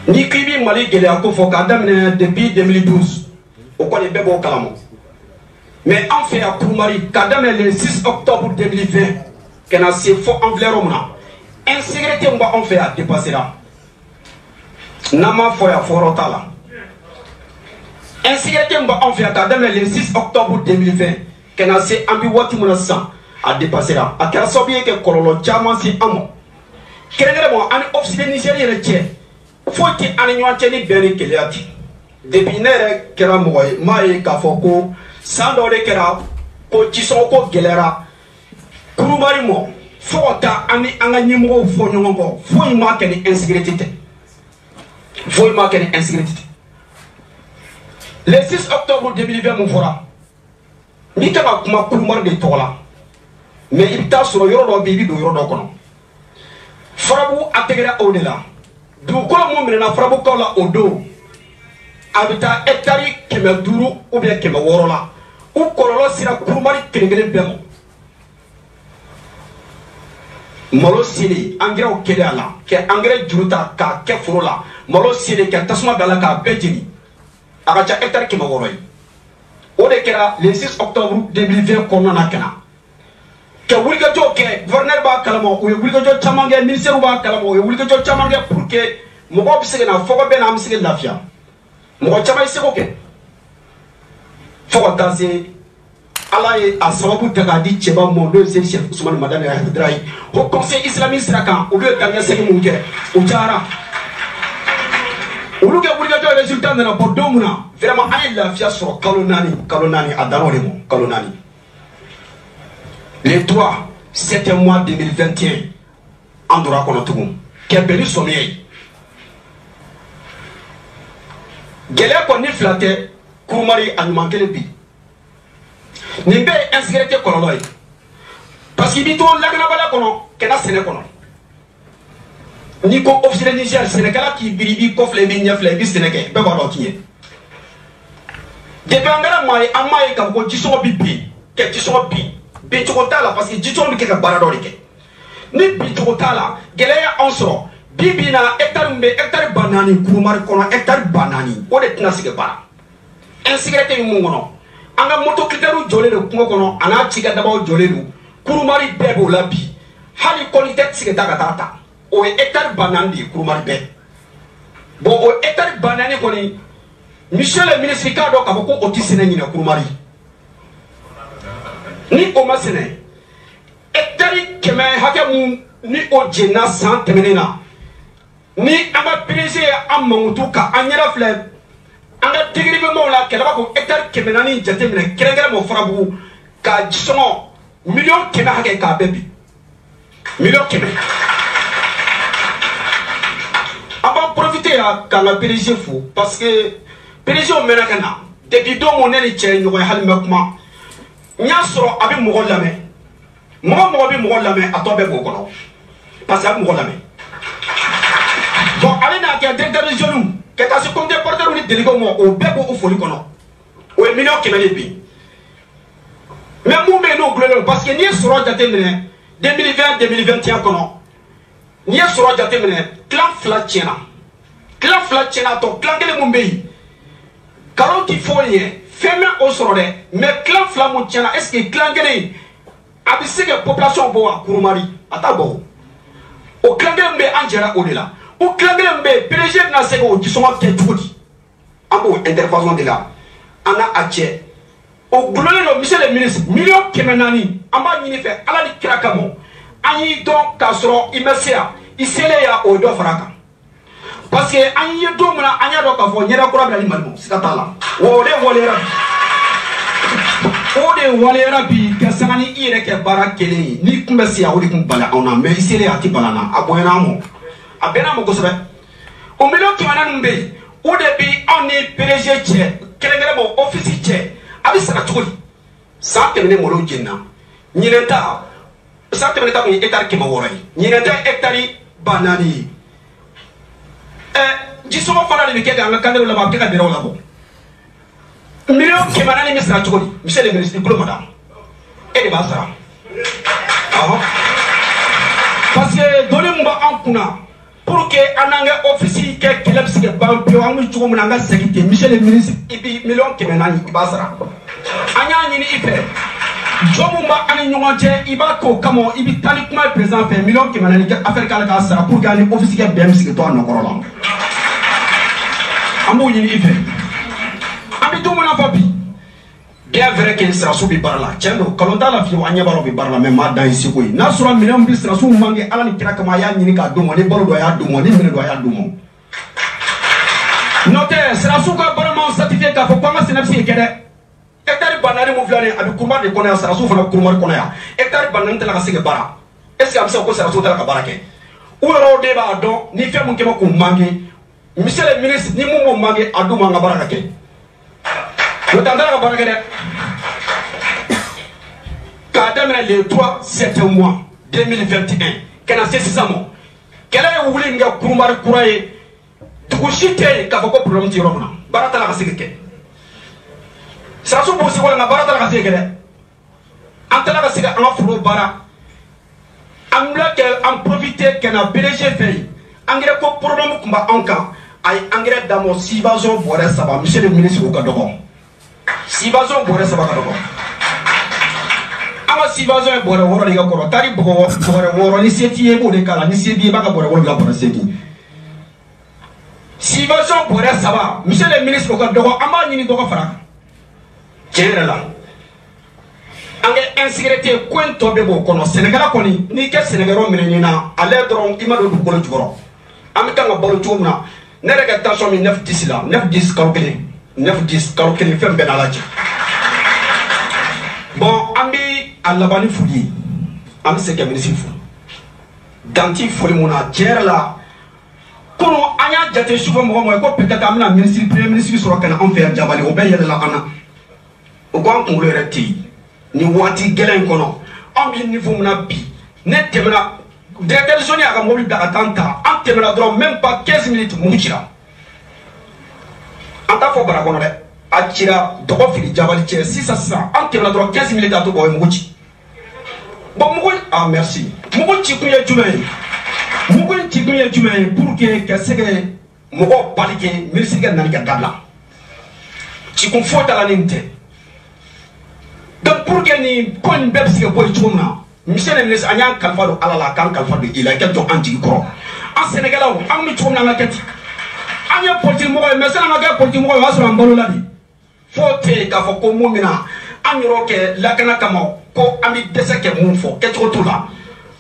n'i ko i bɛ Mali gɛlɛya ko fɔ k'a daminɛ depuis 2012 o kɔni bɛɛ b'o kalama mais an fɛ yan Kurumari k'a daminɛ le 6 octobre 2020 ka na se fo an filɛ yɔrɔ min na insécurité min b'anw fɛ yan dépassé la n'an m'a fɔ yan fɔyɔrɔ t'a la insécurité min b'anw fɛ yan k'a daminɛ le 6 octobre 2020 ka na se an bɛ waati min na sisan a dépassé la a kɛra sababu ye ka kɔlɔlɔ caman se an ma kɛrɛnkɛrɛn an ni officier Niger yɛrɛ cɛ foyi tɛ an ni ɲɔgɔn cɛ ni bɛn ni kelenya tɛ depuis ne yɛrɛ kɛra mɔgɔ ye m'a ye k'a fɔ ko san dɔ de kɛra ko jisɔngɔ ko gɛlɛyara Kurumari mɔ fo ka taa an ni an ka ɲɛmɔgɔw fɔ ɲɔgɔn kɔ foyi ma kɛ ni insécurité tɛ foyi ma kɛ ni insécurité tɛ le 6 octobre 2020 mun fɔra n'i kan ka kuma Kurumari de tɔgɔ la mais i bɛ taa sɔrɔ yɔrɔ dɔ bɛ yen i bɛ don yɔrɔ dɔ kɔnɔ Farabugu a tɛgɛra o de la dugukolo mun minɛna Farabugukaw la o don a bɛ taa hectare 500 ou bien 600 la u kɔlɔlɔ sera Kurumari kelen-kelen bɛɛ ma malo seli engrais kɛlɛ a la ka engrais juru ta k'a kɛ foro la malo seli ka tasuma bila la k'a bɛɛ jeni a ka ca hectare 600 ye o de kɛra le 6 octobre 2020 kɔnɔna na ka na ka wulikajɔ kɛ gouverneur b'a kalama u ye wulikajɔ caman kɛ ministère b'a kalama u ye wulikajɔ caman kɛ pour que mɔgɔw bɛ se ka na fɔkɔ bɛɛ na an bɛ se ka lafiya mɔgɔ caman ye seko kɛ fo ka taa se Ala ye a sababu ta k'a di cɛba ma n'o ye seli Cheick Ousmane Madani Haidara ye o conseil islamique sira kan olu ye danɲɛ segin mun kɛ o cayara olu kɛ wulikajɔ résultat nana bɔ don min na vraiment an ye lafiya sɔrɔ kalo naani a danna o de ma kalo naani le 3 7 mois 2021 an donna a kɔnɔ tugun ka bɛn ni sɔmiya ye gɛlɛya kɔni fila tɛ kurumari a ɲuman kelen bi nin bɛɛ ye insécurité kɔlɔlɔ ye parce que i b'i to lakanabaliya kɔnɔ ka na sɛnɛ kɔnɔ n'i ko officier de Niger sɛnɛkɛla k'i biri i b'i kɔfilɛ i b'i ɲɛfilɛ i b'i sɛnɛ kɛ bɛɛ b'a dɔn o t'i ye depuis an kɛra maa ye an m'a ye k'a fɔ ko jisɔngɔ bi bin kɛ jisɔngɔ bin cogo t'a la parce que jisɔngɔ bɛ kɛ ka baara dɔ de kɛ ni bin cogo t'a la gɛlɛya anw sɔrɔ bi na hectare min bɛ hectare 400 kurumari kɔnɔ hectare 400 o de tɛna se ka baara insécurité min mun kɔnɔ an ka moto critère jɔlen don kungo kɔnɔ a n'a cikɛdabaw jɔlen don kurumari bɛɛ b'o la bi hali kɔnitɛ tɛ se ka taa ka taa ta o ye hectare 400 de ye kurumari bɛɛ bon o hectare 400 kɔni monsieur le ministre k'a dɔn k'a fɔ ko o tɛ sɛnɛ ɲinɛ kurumari ni o ma sɛnɛ hectare 100 hakɛ mun ni o jenna san tɛmɛnen na ni an ka PDG ye an mankutu ka an ɲɛda filɛ an ka degiribemaw la kɛlɛba ko hectare 400 jateminɛ kɛrɛnkɛrɛn mɔ farabugu ka jisɔngɔ miliyɔn 100 hakɛ k'a bɛɛ bi miliyɔn 100 an b'an profiter k'an ka PDG fo parce que PDG o mɛnna ka na depuis don mun ne ni cɛ ye ɲɔgɔn ye hali n bɛ kuma n y'a sɔrɔ a bɛ mɔgɔ lamɛn mɔgɔ bɛ mɔgɔ lamɛn a tɔ bɛɛ b'o kɔnɔ parce que a bɛ mɔgɔ lamɛn bon ale n'a kɛ directeur de jeunes ka taa se comité porteur ni délégué ma o bɛɛ b'o foli kɔnɔ o ye miliyɔn 100 de bi mais mun bɛ yen n'o gulonnen don parce que n'i ye sɔrɔ jateminɛ 2020 2021 kɔnɔ n'i ye sɔrɔ jateminɛ kilan fila tiɲɛna a tɔ kilan kelen mun bɛ yen nkalon ti fɔ ye fɛn bɛ o sɔrɔ dɛ mais kilan fila mun tiɲɛna est ce que kilan kelen a bɛ se ka population bɔ wa kurumari a t'a bɔ o kilan kelen bɛ an jɛra o de la o kilan kelen bɛ PDG bɛna se k'o jisɔngɔ kɛ cogo di an b'o intervention de la an n'a a cɛ o gulonnen don monsieur le ministre miliyɔn 400 an b'a ɲini fɛ ala ni kira kama an y'i dɔn k'a sɔrɔ i ma se yan i selen yan o ye dɔ fara a kan parce que an ye don min na an y'a dɔn k'a fɔ ɲɛda kura bɛ na ni Mali ma siga t'a la o de waleyara bi ka sanga ni i yɛrɛ kɛ baara kelen ye n'i kun bɛ se yan o de kun bali anw na mais i selen yan a tɛ bali an na a bonyana an mɔ a bɛnna an mɔ kosɛbɛ o miliyɔn 400 ninnu bɛ yen o de bɛ anw ni PDG cɛ kɛrɛnkɛrɛn ma office cɛ a bɛ sara cogo di san tɛmɛnen malo jenina ɲinɛ ta san tɛmɛnen ta kun ye hectare 600 ye ɲinɛ ta hectare 400 ye jisɔngɔ fana de bɛ kɛ k'an ka kandɛrɛw labɔ a bɛ kɛ ka bɛrɛw labɔ miliyɔn 400 bɛ sara cogo di monsieur le ministre i kulo ma da e de b'a sara parce que doni mun b'an kunna pour que an n'an ka office kɛ kɛlɛ bɛ se ka ban pewu an bɛ cogo min na an ka segin ten monsieur le ministre i bi miliyɔn 400 i b'a sara an y'a ɲini i fɛ jɔ mun b'an ni ɲɔgɔn cɛ i b'a k'o kama i bɛ taa ni kuma ye président fɛ miliyɔn 400 affaire k'ale k'a sara pour que an ni office kɛ bɛn bɛ se ka to a nɔkɔrɔ la an b'o ɲini i fɛ an bɛ don min na fɔ bi bien vrai que sirasiw bɛ baara la tiɲɛ don nkalon t'a la fiyewu an ɲɛ b'a la u bɛ baara la mais maa dan ye seko ye n'a sɔrɔ minɛn bɛ sirasiw manqué ala ni kira kama a y'a ɲini k'a d'u ma ni balo dɔ a y'a d'u ma ni minɛ dɔ a y'a d'u ma n'o tɛ sirasiw ka baara ma certifié k'a fɔ ko an ka sɛnɛ bɛ se ka kɛ dɛ hectare 400 mun filɛ nin ye a bɛ kurumari de kɔnɔ yan sirasiw fana bɛ kurumari kɔnɔ yan hectare 400 tɛ la ka se ka baara est ce que a bɛ se ko sirasiw tɛ la ka baara kɛ u yɛrɛw de b'a dɔn ni fɛn mun kɛ ma k'u manqué monsieur le ministre ni mun m'o manqué a d'u ma an ka baara ka kɛ n'o tɛ an tɛ la ka baara kɛ dɛ k'a daminɛ le 3 septembre 2021 ka na se sisan ma kɛlɛ ye wuli min kɛ kurumari kura ye dugu si tɛ yen k'a fɔ ko problème tɛ yɔrɔ min na baara tɛ la ka se ka kɛ sirasiw b'u seko la nka baara tɛ la ka se ka kɛ dɛ an tɛ la ka se ka an ka foro baara an bila kɛ an profiter ka na PDG fɛ yen engrais ko problème tun b'anw kan a ye engrais d'a ma subvention bɔrɛ 3 monsieur le ministre o ka dɔgɔ subvention bɔrɛ 3 ka dɔgɔ an ka subvention ye bɔrɛ 6 de ka kɔrɔ tari bɔrɛ 6 ni se t'i ye i b'o de k'a la ni se t'i ye i b'a ka bɔrɛ 7 bɔrɛ 8 subvention bɔrɛ 3 monsieur le ministre o ka dɔgɔ an b'a ɲini dɔgɔ fara tiɲɛ yɛrɛ la an ka insécurité ko in tɔ bɛɛ b'o kɔnɔ sɛnɛkɛla kɔni n'i kɛ sɛnɛkɛyɔrɔ minɛ na ale dɔrɔn i ma don dugukolo jukɔrɔ an bɛ kan ka balo cogo min na ne yɛrɛ ka tension min 9-10 la 9-10 kalo kelen 9-10 kalo kelen fɛn bɛɛ n'a lajɛ bon an bɛ a laban ni foli ye an bɛ se ka minisiri fo dan tɛ foli mun na tiɲɛ yɛrɛ la ko kono anya jate suba mo ko peut-être amna ministre premier ministre sur kana on fait jabali o be yele la ana o ko an le reti ni wati gelen kono am bi ni fumna bi net temena directeur zone aga mobile da atanta am temena dro même pas 15 minutes mu chira anta fo bara kono de achira dogo fili jabali che 600 am temena dro 15 minutes atu boy mu chi bon mu ah merci mu chi ku ye jume mu chi ku ye jume pour que sege mu ko balike ministre ga nan ga dabla ci ko fota la ninte donc pour que ni kon bebsi ga boy chumna monsieur le ministre anya kalfa do alala kan kalfa do ila ke to anti ko en Sénégal am mi chumna na kati anya politique mo mais ça na ga politique mo wasura mbalo la di fote ka fo ko mumina amiro ke la kana kama ko ami dese ke mun fo ke to la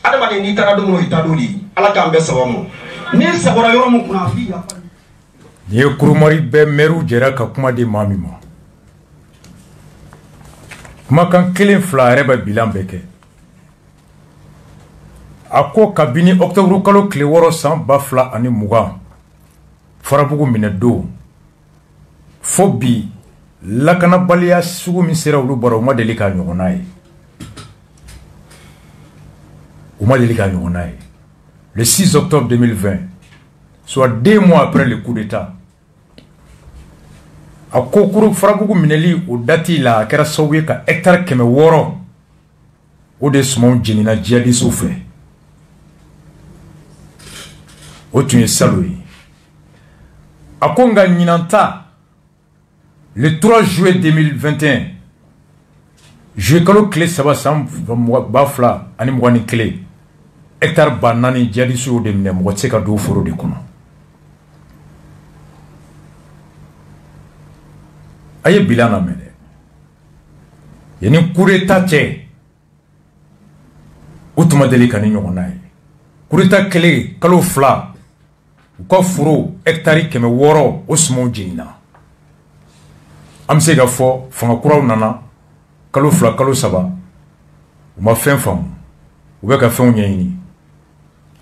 adama ni tara do mo itadoli ala ka ambe sawamo ni sabora yoro mo kuna fi ya ni kurumari be meru jera ka kuma de mamima kuma kan kelen fla reba bilan beke ako kabini octobre kalo kle woro san ba fla ani muga farabugu mine do fobi lakana baliya sugu min sera ulu baro ma deli ka ɲɔgɔnna ye o ma deli ka ɲɔgɔnna ye le 6 octobre 2020 soit 2 mois après le coup d'état a ko kuru farabugu mineli o dati la a kɛra sababu ye ka hectare 600 o de sumanw jenina jihadistu fɛ o tun ye salo ye a ko nka ɲinanta le 3 juillet 2021 juillet kalo kile saba san ba fila ani mugan ni kelen hectare ba naani jihadistu y'o de minɛ mɔgɔ tɛ se ka don foro de kɔnɔ a ye bilan lamɛn dɛ yanni coup d'état cɛ o tun ma deli ka ni ɲɔgɔnna ye coup d'état kɛlen kalo fila u ka foro hectare 600 o sumanw jenina an bɛ se ka fɔ fanga kuraw nana kalo fila kalo saba u ma fɛn faamu u bɛ ka fɛnw ɲɛɲini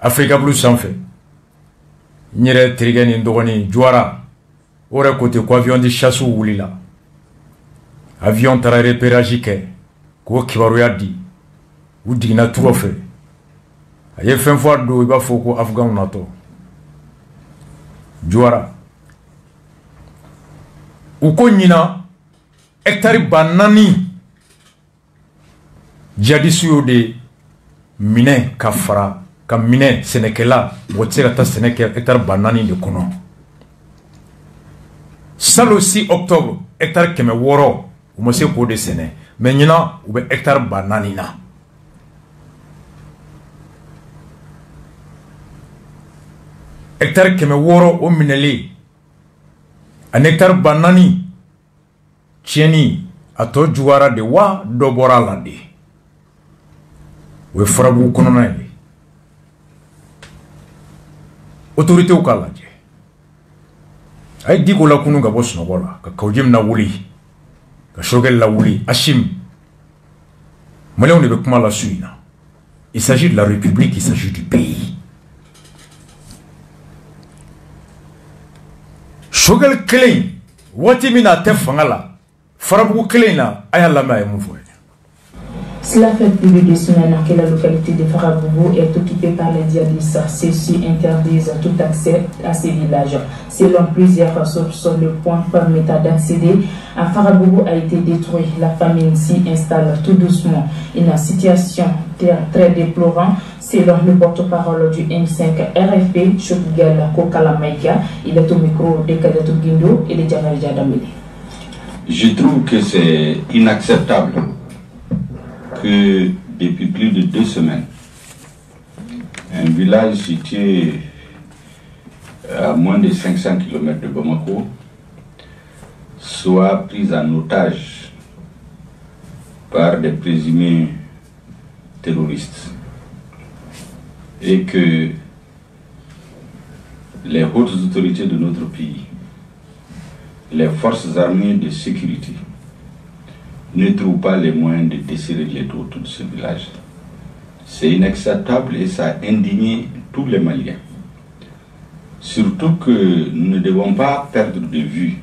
Afrika Bulu sanfɛ n yɛrɛ terikɛ ni n dɔgɔnin Juwara o yɛrɛ ko ten ko avion de chasse wulila avion taara repérage kɛ k'o kibaruya di u jiginna turɔ fɛ a ye fɛn fɔ a don i b'a fɔ ko Afganw natɔ Juwara u ko ɲina hectare ba naani jihadistu y'o de minɛ ka fara ka minɛ sɛnɛkɛla mɔgɔ tɛ se ka taa sɛnɛ kɛ hectare ba naani de kɔnɔ salon 6 octobre hectare 600 u ma se k'o de sɛnɛ mais ɲina u bɛ hectare ba naani na hectare 600 o minɛlen ani hectare ba naani tiɲɛni a tɔ juguyara de wa dɔ bɔra a la de o ye farabugu kɔnɔna ye autoritéw k'a lajɛ a ye Diko lakunu ka bɔ sunɔgɔ la ka Kawujim lawuli ka Sogɛl lawuli Hachim maliyɛnw de bɛ kuma la su in na il s'agit de la République, il s'agit du pays. Sogɛl kelen waati min na a tɛ fanga la farabugu kelen na a y'a lamɛn a ye mun fɔ. Cela fait plus de 2 semaines que la localité de Farabougou est occupée par les djihadistes. Ceux-ci interdisent tout accès à ces villages. Selon plusieurs sources, le point permettant d'accéder à Farabougou a été détruit. La famine s'y installe tout doucement. Une situation très déplorante, selon le porte-parole du M5 RFP, Choukgal Kokalamaika. Il est au micro de Kadetou Guindo et de Djamel Djadameli. Je trouve que c'est inacceptable que depuis plus de 2 semaines, un village situé à moins de 500 km de Bamako soit pris en otage par des présumés terroristes et que les hautes autorités de notre pays, les forces armées de sécurité, ne trouvent pas les moyens de desserrer les taux autour de ce village. C'est inacceptable et ça a indigné tous les Maliens. Surtout que nous ne devons pas perdre de vue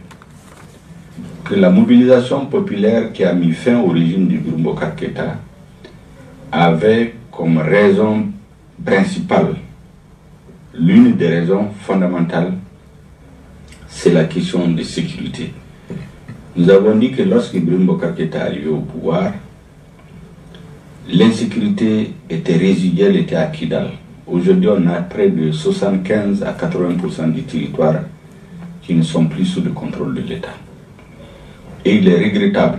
que la mobilisation populaire qui a mis fin au régime de Ibrahim Boubacar Keïta avait comme raison principale, l'une des raisons fondamentales, c'est la question de sécurité. Nous avons dit que lorsque Ibrahim Boubacar Keïta est arrivé au pouvoir, l'insécurité était résiduelle, était à Kidal. Aujourd'hui, on a près de 75 à 80% du territoire qui ne sont plus sous le contrôle de l'État. Et il est regrettable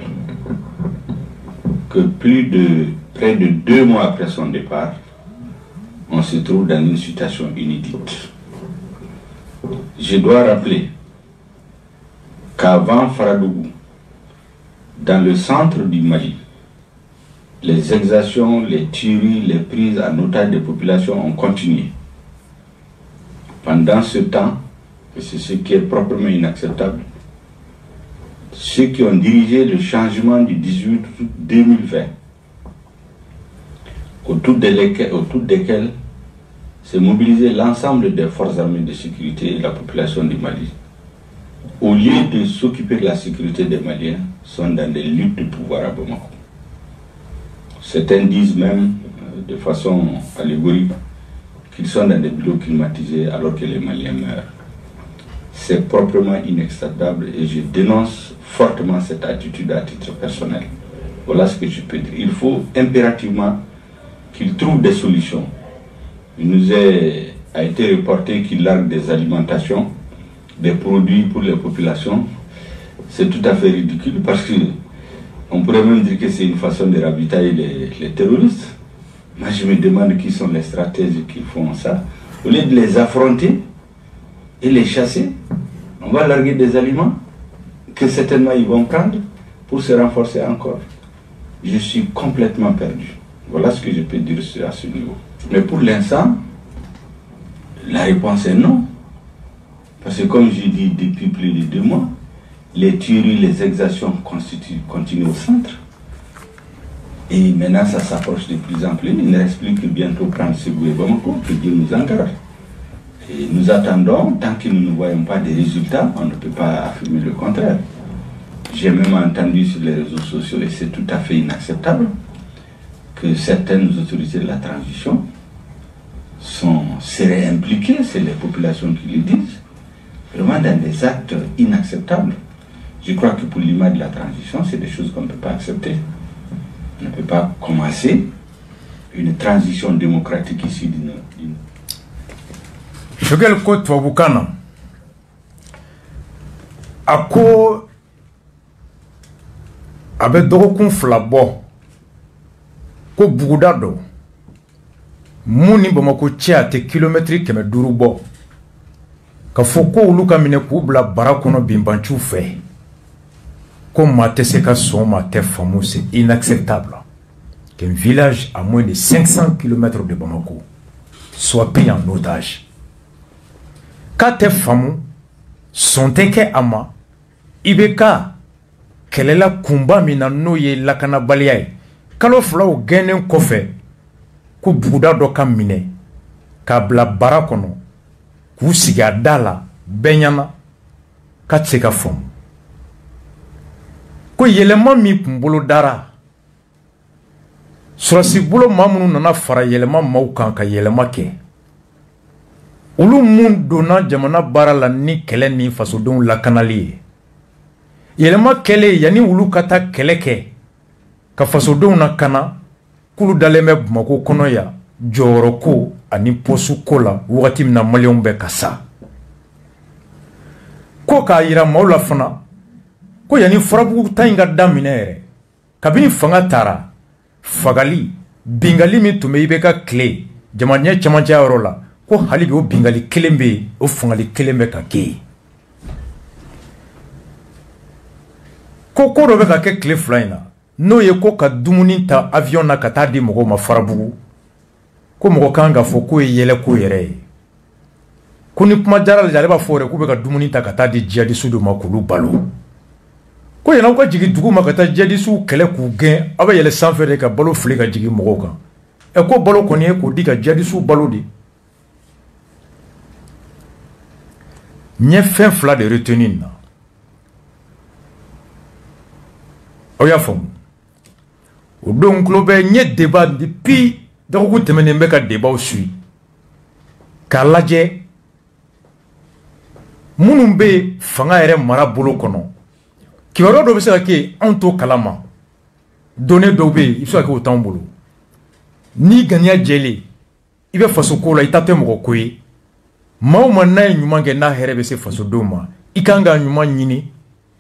que près de 2 mois après son départ, on se trouve dans une situation inédite. Je dois rappeler qu'avant Faradougou, dans le centre du Mali, les exactions, les tueries, les prises en otage des populations ont continué. Pendant ce temps, et c'est ce qui est proprement inacceptable, ceux qui ont dirigé le changement du 18 août 2020, autour desquels s'est mobilisé l'ensemble des forces armées de sécurité et de la population du Mali, au lieu de s'occuper de la sécurité des Maliens, sont dans des luttes de pouvoir à Bamako. Certains disent même, de façon allégorique, qu'ils sont dans des bureaux climatisés alors que les Maliens meurent. C'est proprement inacceptable et je dénonce fortement cette attitude à titre personnel. Voilà ce que je peux dire. Il faut impérativement qu'ils trouvent des solutions. Il nous a été reporté qu'ils larguent des alimentations, des produits pour les populations. C'est tout à fait ridicule parce que on pourrait même dire que c'est une façon de ravitailler les terroristes. Moi, je me demande qui sont les stratèges qui font ça. Au lieu de les affronter et les chasser, on va larguer des aliments que certainement ils vont prendre pour se renforcer encore. Je suis complètement perdu. Voilà ce que je peux dire à ce niveau. Mais pour l'instant, la réponse est non. Parce que comme je dis depuis plus de 2 mois, les tueries, les exactions continuent au centre. Et maintenant, ça s'approche de plus en plus. Il ne reste plus que bientôt prendre ce et Bamako, que Dieu nous en garde. Et nous attendons, tant que nous ne voyons pas des résultats, on ne peut pas affirmer le contraire. J'ai même entendu sur les réseaux sociaux, et c'est tout à fait inacceptable, que certaines autorités de la transition seraient impliquées, c'est les populations qui le disent, vraiment dans des actes inacceptables. Je crois que pour l'image de la transition, c'est des choses qu'on ne peut pas accepter. On ne peut pas commencer une transition démocratique ici d'une... Shogel ko Twabukana ako abe dogokun fila bɔ ko buguda dɔ mun ni Bamako cɛ a tɛ kilomɛtiri 500 bɔ ka fɔ ko olu ka minɛ k'u bila bara kɔnɔ binbanciw fɛ ko maa tɛ se ka sɔn maa tɛ faamu. C'est inacceptable qu'un village à moins de 500 km de Bamako soit pris en otage. Ka tɛ faamu sɔn tɛ kɛ a ma i bɛ ka kɛlɛla kunba min na n'o ye lakanabaliya ye. Kalo 2 gɛnnen kɔfɛ ko buguda dɔ ka minɛ k'a bila bara kɔnɔ k'u sigi a da la bɛɛ ɲɛna k'a tɛ se ka faamu. Ko yɛlɛma min tun bolo dara sɔrɔsi bolo maa minnu nana fara yɛlɛma maaw kan ka yɛlɛma kɛ olu mun donna jamana baara la ni kɛlɛ ni fasodenw lakanali ye. Yɛlɛma kɛlen yanni olu ka taa kɛlɛ kɛ ka fasodenw lakana k'olu dalen bɛ Bamako kɔnɔ yan jɔyɔrɔ ko ani posu ko la wagati min na maliyɛnw bɛ ka sa. Ko k'a yira maaw la fana ko yanni furabugu ta in ka daminɛ yɛrɛ kabini fanga taara fagali bingali min tun bɛ i bɛ ka tile jamanaɲɛ camancɛ yɔrɔ la ko hali bi o bingali kelen bɛ yen o fangali kelen bɛ ka kɛ yen. Ko dɔ bɛ ka kɛ tile 2 in na n'o ye ko ka dumuni ta avion na ka taa di mɔgɔw ma Farabugu ko mɔgɔ kan ka fɔ ko ye yɛlɛ ko yɛrɛ ye ko ni kuma jara ale b'a fɔ yɛrɛ k'u bɛ ka dumuni ta ka taa di djihadistes dɔ ma k'olu balo ko yan'aw ka jigin dugu ma ka taa djihadistes kɛlɛ k'u gɛn aw bɛ yɛlɛ sanfɛ de ka balo fili ka jigin mɔgɔw kan ko balo kɔni ye k'o di ka djihadistes balo de Nye fin fla de retenir na. Oya fom. O don klobe nye débat depuis donc temene mbeka débat aussi. Ka laje munun be fanga ere mara bolo kono. Kiwaro do be se ke onto kalama. Donné do be il so ke autant bolo. Ni ganya jeli ibe faso ko la itate mo ko yi. Mauma na nyuma ke na herebe se faso doma. Ikanga nyuma nyini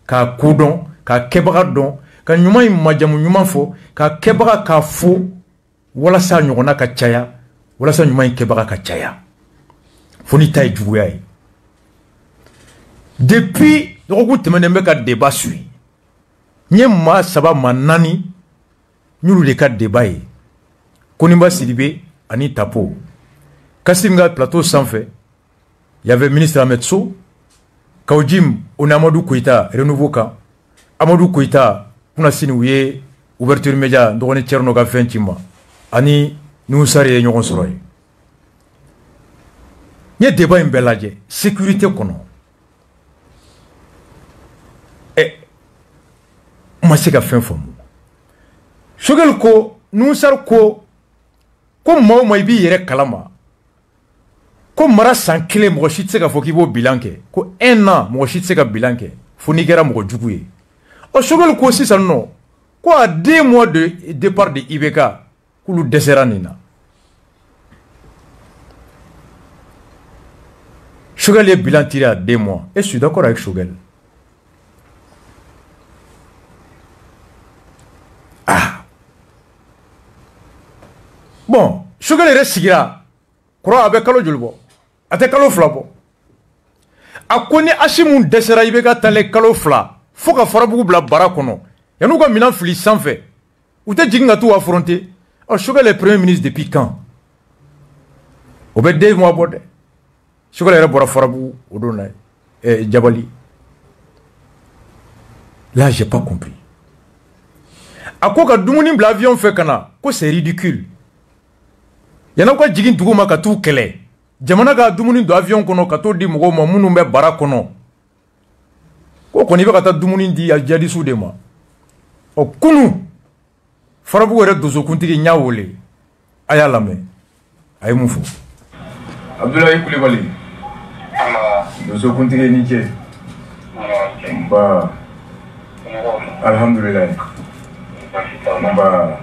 ka kodon ka kebaga don ka nyuma majamu nyuma fo ka kebaga ka fo wala sa nyona ka chaya wala sa nyuma kebaga ka chaya foni tay juguya yi depuis dogo temene me ka débat sui nye ma saba manani nyulu de ka débat yi Konimba Sidibé ani Tapo Kassimga plateau sans fait il y avait ministre Ahmed Sow Kaojim on Amadou Koïta renouveau ka Amadou Koïta kuna sini uye ouverture média ndone Tcherno ga fentima ani nous sari ñogon soroy ñe débat imbelaje sécurité kono e masika fen fomu shogel ko nous sar ko maw may bi yere kalama ko mara san kile mo shitse ka foki bo bilanke ko un an mo shitse ka bilanke foni gera mo juguye o shogol ko si non quoi 2 mois de départ de IBK kulu deseranina Shogel est bilan tiré à 2 mois et je suis d'accord avec Shogel. Ah bon Shogel est sigira croit avec kalo julbo ate kalo flabo akoni ashimun desera IBK tale kalo fla Foka farabugu bla barakono. Yanu ka minan fili sanfɛ. Ou te jigin ka tout affronter. Oh, Shogel est premier ministre depuis quand? Au bout de 2 mois bode. Shogel est bora farabugu odona Jabali. Là, j'ai pas compris. A quoi que dumuni bla avion fait kana, ko c'est ridicule. Yana ko jigin duguma ka tout kele. Jamana ka dumuni do avion kono ka to di mogo mo munu be barakono. Ko koni be kata dumuni di aljadi soudema o kunu farabu were dozo kuntigi nyawole aya lame ay mufo Abdoulaye Koulibaly dozo kuntigi ni je ba alhamdulillah ba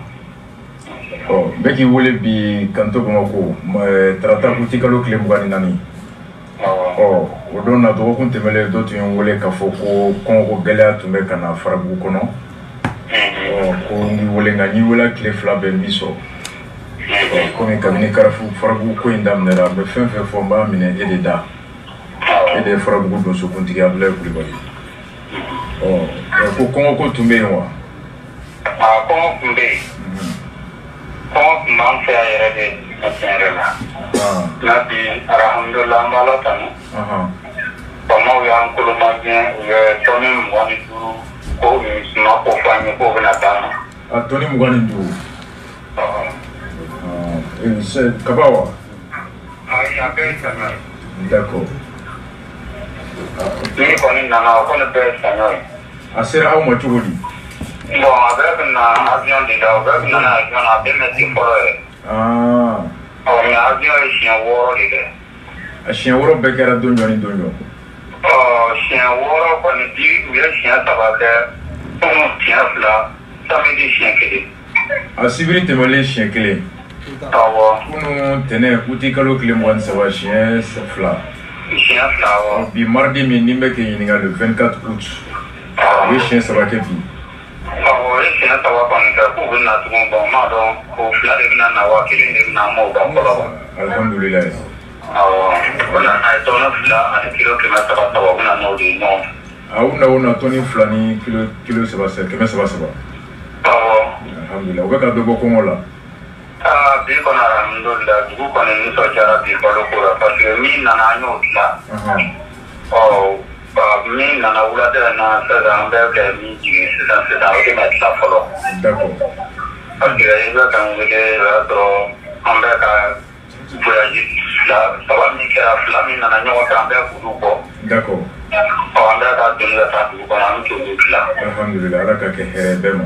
oh beki wole bi kanto ko trata kutikalo klebugani nani oh odon na do kun temele do tun wole ka foko kongo gele tumbe kana farabu kono oh ko ni wole ngani wala kle flabe miso ko mi kamini karafu farabu ko indamnera be fenfe fomba mine ededa ede farabu do so kuntigi Abdoulaye Koulibaly oh ko kongo ko tumbe wa kongo tumbe kongo manfe ayere Nabi alhamdulillah malatani. Como yang kulumagnya Tony Mugani dulu ko semua pokoknya ko benatana. Tony Mugani dulu. C'est Kabawa. Ya bersama. D'accord. Ini koni nana koni bersama. Asera au machuri. Bon, avec na avion de là, avec na avion a permis de ah. Oh, mais avion est chien woro de. Chien woro bekera donjo ni donjo. Oh, chien woro ko ni di ou chien tabate. Comme chien là, ça me dit chien kele. A sibiri te mole chien kele. Ah ouais. Kuno tene uti kalo kele mwan sa wa chien sa fla. Chien fla wa. Bi mardi mi nimbe ke yininga le 24 août. Oui chien sa wa ke bi. Oh, chien sa wa kan ka ku na tu bon ma don ko fla de na wa kele ni na mo ba ko. Alhamdulillah. Ah, voilà, on a fla a kilo que ma sa wa na no di no. Una toni flani kilo seba se keme seba seba. Alhamdulillah. Obe ka dobo kongo la. Bi kona alhamdulillah. Dugu kona ni so jara bi balo kura parce que mi nana nyo la. Oh, mi nana wula de na sa da ambe mi jigi c'est ça ok mettre la follow. D'accord. Parce que il va quand il est là trop ambe ka voyager D'accord. Alhamdulillah, ala ka kɛ hɛrɛ bɛɛ ma.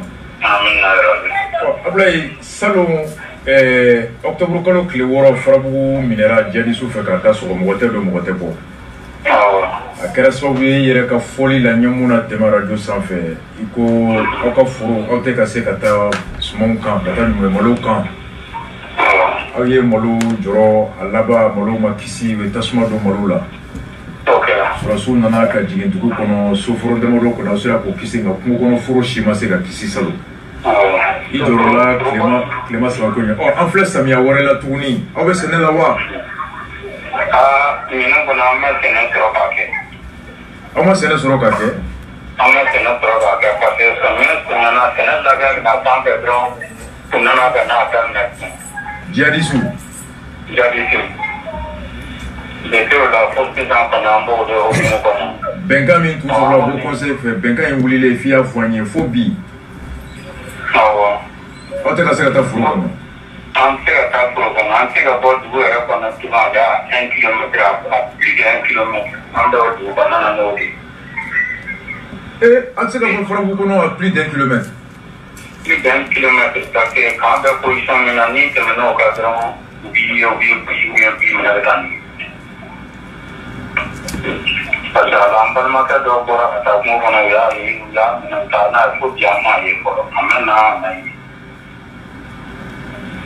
Ablaye salon octobre kalo tile 6 Farabugu minɛra djihadistes fɛ ka da sɔgɔ mɔgɔ tɛ don mɔgɔ tɛ bɔ. A kɛra sababu ye yɛrɛ ka fɔli la ɲɛmu na tɛmɛ radio sanfɛ i ko aw ka foro aw tɛ ka se ka taa sumanw kan ka taa malo kan. Aw ye malo jɔrɔ a laban malo ma kisi u ye tasuma don malo la. Surasiw nana ka jigin dugu kɔnɔ soforo damadɔ kɔnɔ aw sera k'o kisi nka kungo kɔnɔ foro si ma se ka kisi salon. I jɔrɔla tilema 3 ko ɲɛ. An filɛ samiya wɛrɛ la tuguni aw bɛ sɛnɛ la wa? Ɲinan kɔnɔ an ma sɛnɛ sɔrɔ k'a kɛ. Aw ma sɛnɛ sɔrɔ k'a kɛ? An ma sɛnɛ sɔrɔ k'a kɛ parce que samiya tɛmɛna sɛnɛ labɛn ka ban fɛ dɔrɔn u nana ka n'a daminɛ. Djihadistes. Depuis o la fo sisan kɔni an b'o de hokumu kɔnɔ. Bɛnkan min tun sɔrɔla Haut Conseil fɛ bɛnkan in wulilen f'i y'a fɔ an ye fo bi. Awɔ. Aw tɛ ka se ka taa foro kɔnɔ. An tɛ ka taa foro kɔnɔ an tɛ ka bɔ dugu yɛrɛ kɔnɔ tuma da 1 kilomètre à plus de 1 kilomètre an bɛ o dugu kɔnɔna n'o de. An tɛ se ka bɔ Farabugu kɔnɔ à plus d'1 kilomètre. Plus d'1 kilomètre parce que k'an bɛ position min na n'i tɛmɛna o kan dɔrɔn u b'i minɛ ka taa. Parce que an balimakɛ dɔw bɔra ka taa kungo kɔnɔ u y'a ye u y'a minɛ ka n'a ye fo bi an m'a ye fɔlɔ an bɛ na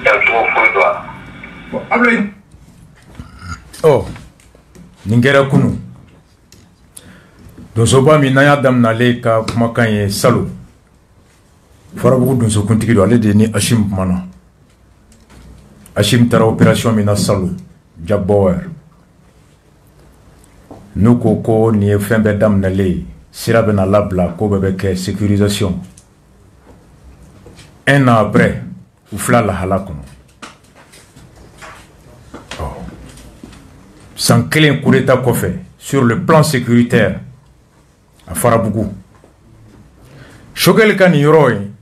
kɛcogo foyi dɔn a la. Bon Ablaye. Nin kɛra kunu donsoba min n'an y'a daminɛ ale ka kumakan ye salon Farabugu donsokuntigi don ale de ni Hachim kumana. Hachim taara opération min na salon Jabawar n'u ko nin ye fɛn bɛɛ daminɛlen sira bɛna labila ko bɛɛ bɛ kɛ sécurisation. Un an après u fila lahala kɔnɔ. San kelen coup d'état kɔfɛ sur le plan sécuritaire a Farabugu. Choguel ka nin yɔrɔ in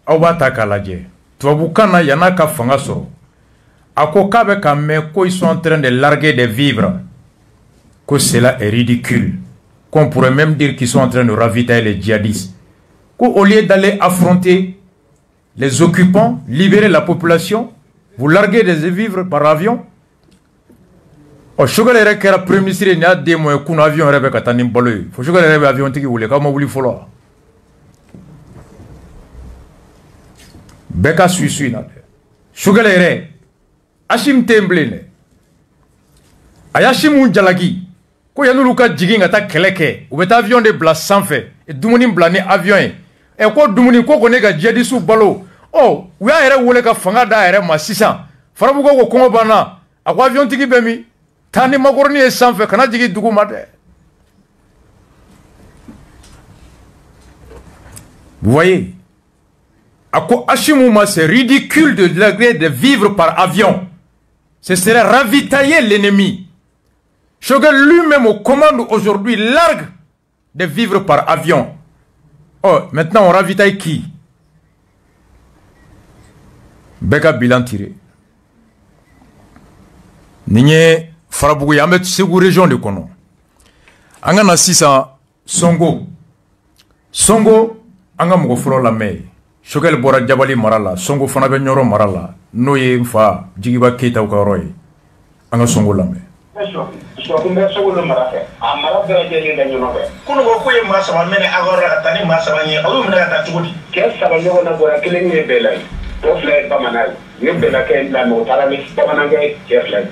aw b'a ta k'a lajɛ tubabukan na yan'a ka fanga sɔrɔ a ko k'a bɛ ka mɛn ko ils sont en train de larguer des vivres. Que cela est ridicule, qu'on pourrait même dire qu'ils sont en train de ravitailler les djihadistes, qu'au lieu d'aller affronter les occupants, libérer la population, vous larguez des vivres par avion. Choguel yɛrɛ kɛra premier ministre ni y'a den mɔ ye kunun avion yɛrɛ bɛ ka taa ni balo ye fo Choguel yɛrɛ bɛ avion tigi wele k'aw ma wuli fɔlɔ bɛɛ ka suy na dɛ Choguel yɛrɛ Hachim tɛ yen bilen dɛ a y'a Hachimu jalaki ko yan'olu ka jigin ka taa kɛlɛ kɛ u bɛ taa avion de bila sanfɛ dumuni bila ni avion ye ko dumuni ko ne ka djihadistes balo u y'a yɛrɛ wele ka fanga d'a yɛrɛ ma sisan Farabugu ko kɔngɔ banna a ko avion tigi bɛ min taa ni makɔrɔni ye sanfɛ kana jigin dugu ma dɛ. Vous voyez a ko Hachimu ma c'est ridicule de larguer de vivre par avion, ce serait ravitailler l'ennemi. Choguel lui-même aux commandes aujourd'hui largue de vivre par avion. Maintenant on ravitaille qui? Beka bilan tiré. Nigne Farabugu yamet Segu région de kono. Angana sisa Songo. Songo anga mɔgɔ fɔlɔ lamɛn Choguel bɔra Jabali mara la Songo fana bɛ Ɲɔrɔ mara la n'o ye fa Jigiba Keyita ka yɔrɔ ye an ka Songo lamɛn. Kunbɛ Sogolo mara fɛ a mara bɛɛ lajɛlen la ɲɔgɔn fɛ kunu ko k'u ye maa saba minɛ a ka yɔrɔ la ka taa ni maa saba ye olu minɛ ka taa cogo di kɛ saba ɲɔgɔn na bɔra kelen ye bɛɛ la ye tɔ fila ye bamanan ye ne bɛɛ la kɛ lamɛ o taara ni bamanankɛ cɛ fila ye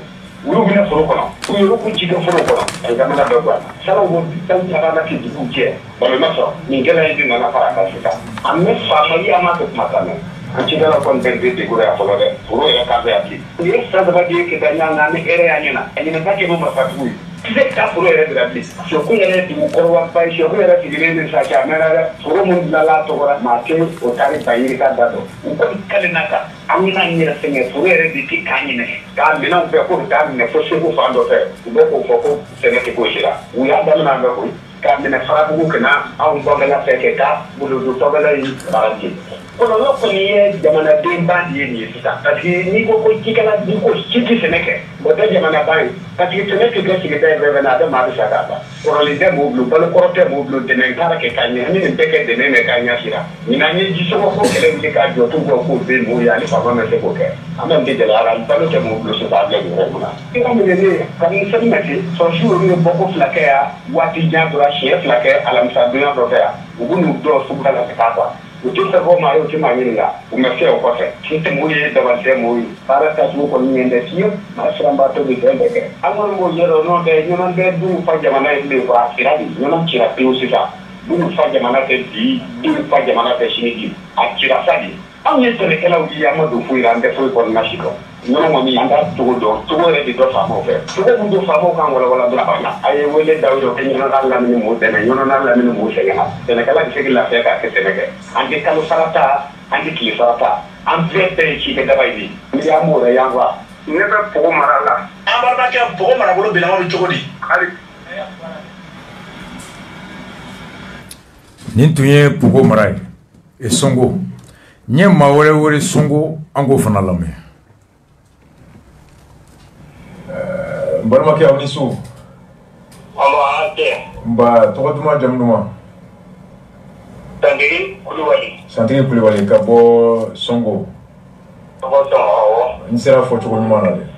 u y'u minɛ foro kɔnɔ u y'olu k'u ci kɛ foro kɔnɔ a ye jamana bɛɛ bɔ a la salaw ko tan sabanan kɛ duguw cɛ balo ma sɔrɔ nin gɛlɛya in de nana fara a kan sisan a mɛ faamali an m'a kɛ kuma ta mɛn an ci dala kɔni bɛɛ bɛ degun ya fɔlɔ dɛ foro yɛrɛ kan bɛ yan ten u ye san saba di kita ɲanga ni hɛrɛ y'a ɲɛna a ɲinɛta kɛ n'o ma fatugu ye tise ka foro yɛrɛ bila bilen sɔkun yɛrɛ dugu kɔrɔba ye sɔkun yɛrɛ sigilen ni sa cɛ a mɛnna dɛ foro mun dilanla tɔgɔra maa tɛ o taari ba yiri ka da dɔn u kɔni kale na kan an bɛna n yɛrɛ sɛgɛn foro yɛrɛ de ti k'an ɲinɛ k'a minɛnw bɛɛ k'o bɛ taa minɛ fo segu fan dɔ fɛ u bɛ k'o fɔ ko sɛnɛ tɛ k'o si la u y'a daminɛ an bɛɛ koyi k'a minɛ Farabugu kana anw tɔgɔla fɛ kɛ ka bolodo tɔgɔla in baara kɛ kɔlɔlɔ kɔni ye jamanaden ba de ye nin ye sisan parce que n'i ko ko cikɛla n'i ko ci tɛ sɛnɛ kɛ o tɛ jamana ba ye parce que sɛnɛ tɛ kɛ sigida ye fɛn fɛn na a bɛ maa bɛ sa k'a ban kɔrɔlen tɛ m'o bolo balo kɔrɔ tɛ m'o bolo dɛmɛ taara kɛ k'a ɲɛ ni nin bɛɛ kɛ dɛmɛ mɛ k'a ɲɛ sira ɲinan ye jisɔngɔ ko kɛlɛ wuli k'a jɔ t'u bɔ k'o bɛ m'o ye ani faama ma se k'o kɛ an bɛ nin tɛ gɛlɛya la balo tɛ m'o bolo sisan a bila nin yɛrɛ kunna i ka minɛ ne kabini sɛbɛn na ten sɔrɔsi olu ye bɔko fila kɛ yan waati jan tora siɲɛ fila kɛ alamisa donya dɔ fɛ yan u b'u n'u dɔw sugu la ka taa kuwa u tɛ fɛ fɔ maa ye u tɛ maa ɲininka u ma se o kɔfɛ si tɛ m'o ye dabali tɛ m'o ye baara tacogo kɔni ɲɛ tɛ fiyewu maa siranbaatɔ bɛ fɛn bɛɛ kɛ an kɔni b'o ɲɛdɔn n'o tɛ ɲɔnɔ bɛ du fa jamana ye bilen quoi a sira de ɲɔnɔ cira pewu sisan du fa jamana tɛ bi du fa jamana tɛ sini di a cira sa de anw ye sɛnɛkɛlaw ye an ma don foyi la an tɛ foyi kɔnɔna si dɔn ɲɔnɔ kɔni an ka cogo dɔn cogo yɛrɛ de dɔ faamaw fɛ cogo min don faamaw kan walawala dɔrɔn a banna a ye wele daw ye o kɛ ɲɔnɔ n'a lamini m'o dɛmɛ ɲɔnɔ n'a lamini m'o sɛgɛnna sɛnɛkɛla bɛ se k'i lafiya k'a kɛ sɛnɛ kɛ an tɛ kalo sara ta an tɛ tile sara ta an bɛɛ bɛɛ ye cikɛ daba ye de n'i y'a m'o yɛrɛ yan quoi ne bɛ Pogo mara la an balimakɛ Pogo marabolo bilama bɛ cogo di hali nin tun ye Pogo mara ye Sonko n ye maa wɛrɛ wele Sonko an k'o fana lamɛn n balimakɛ aw ni su nba tɔgɔ duman jamu duman Santigi Kulibali ka bɔ Sonko n sera fɔ cogo ɲuman na dɛ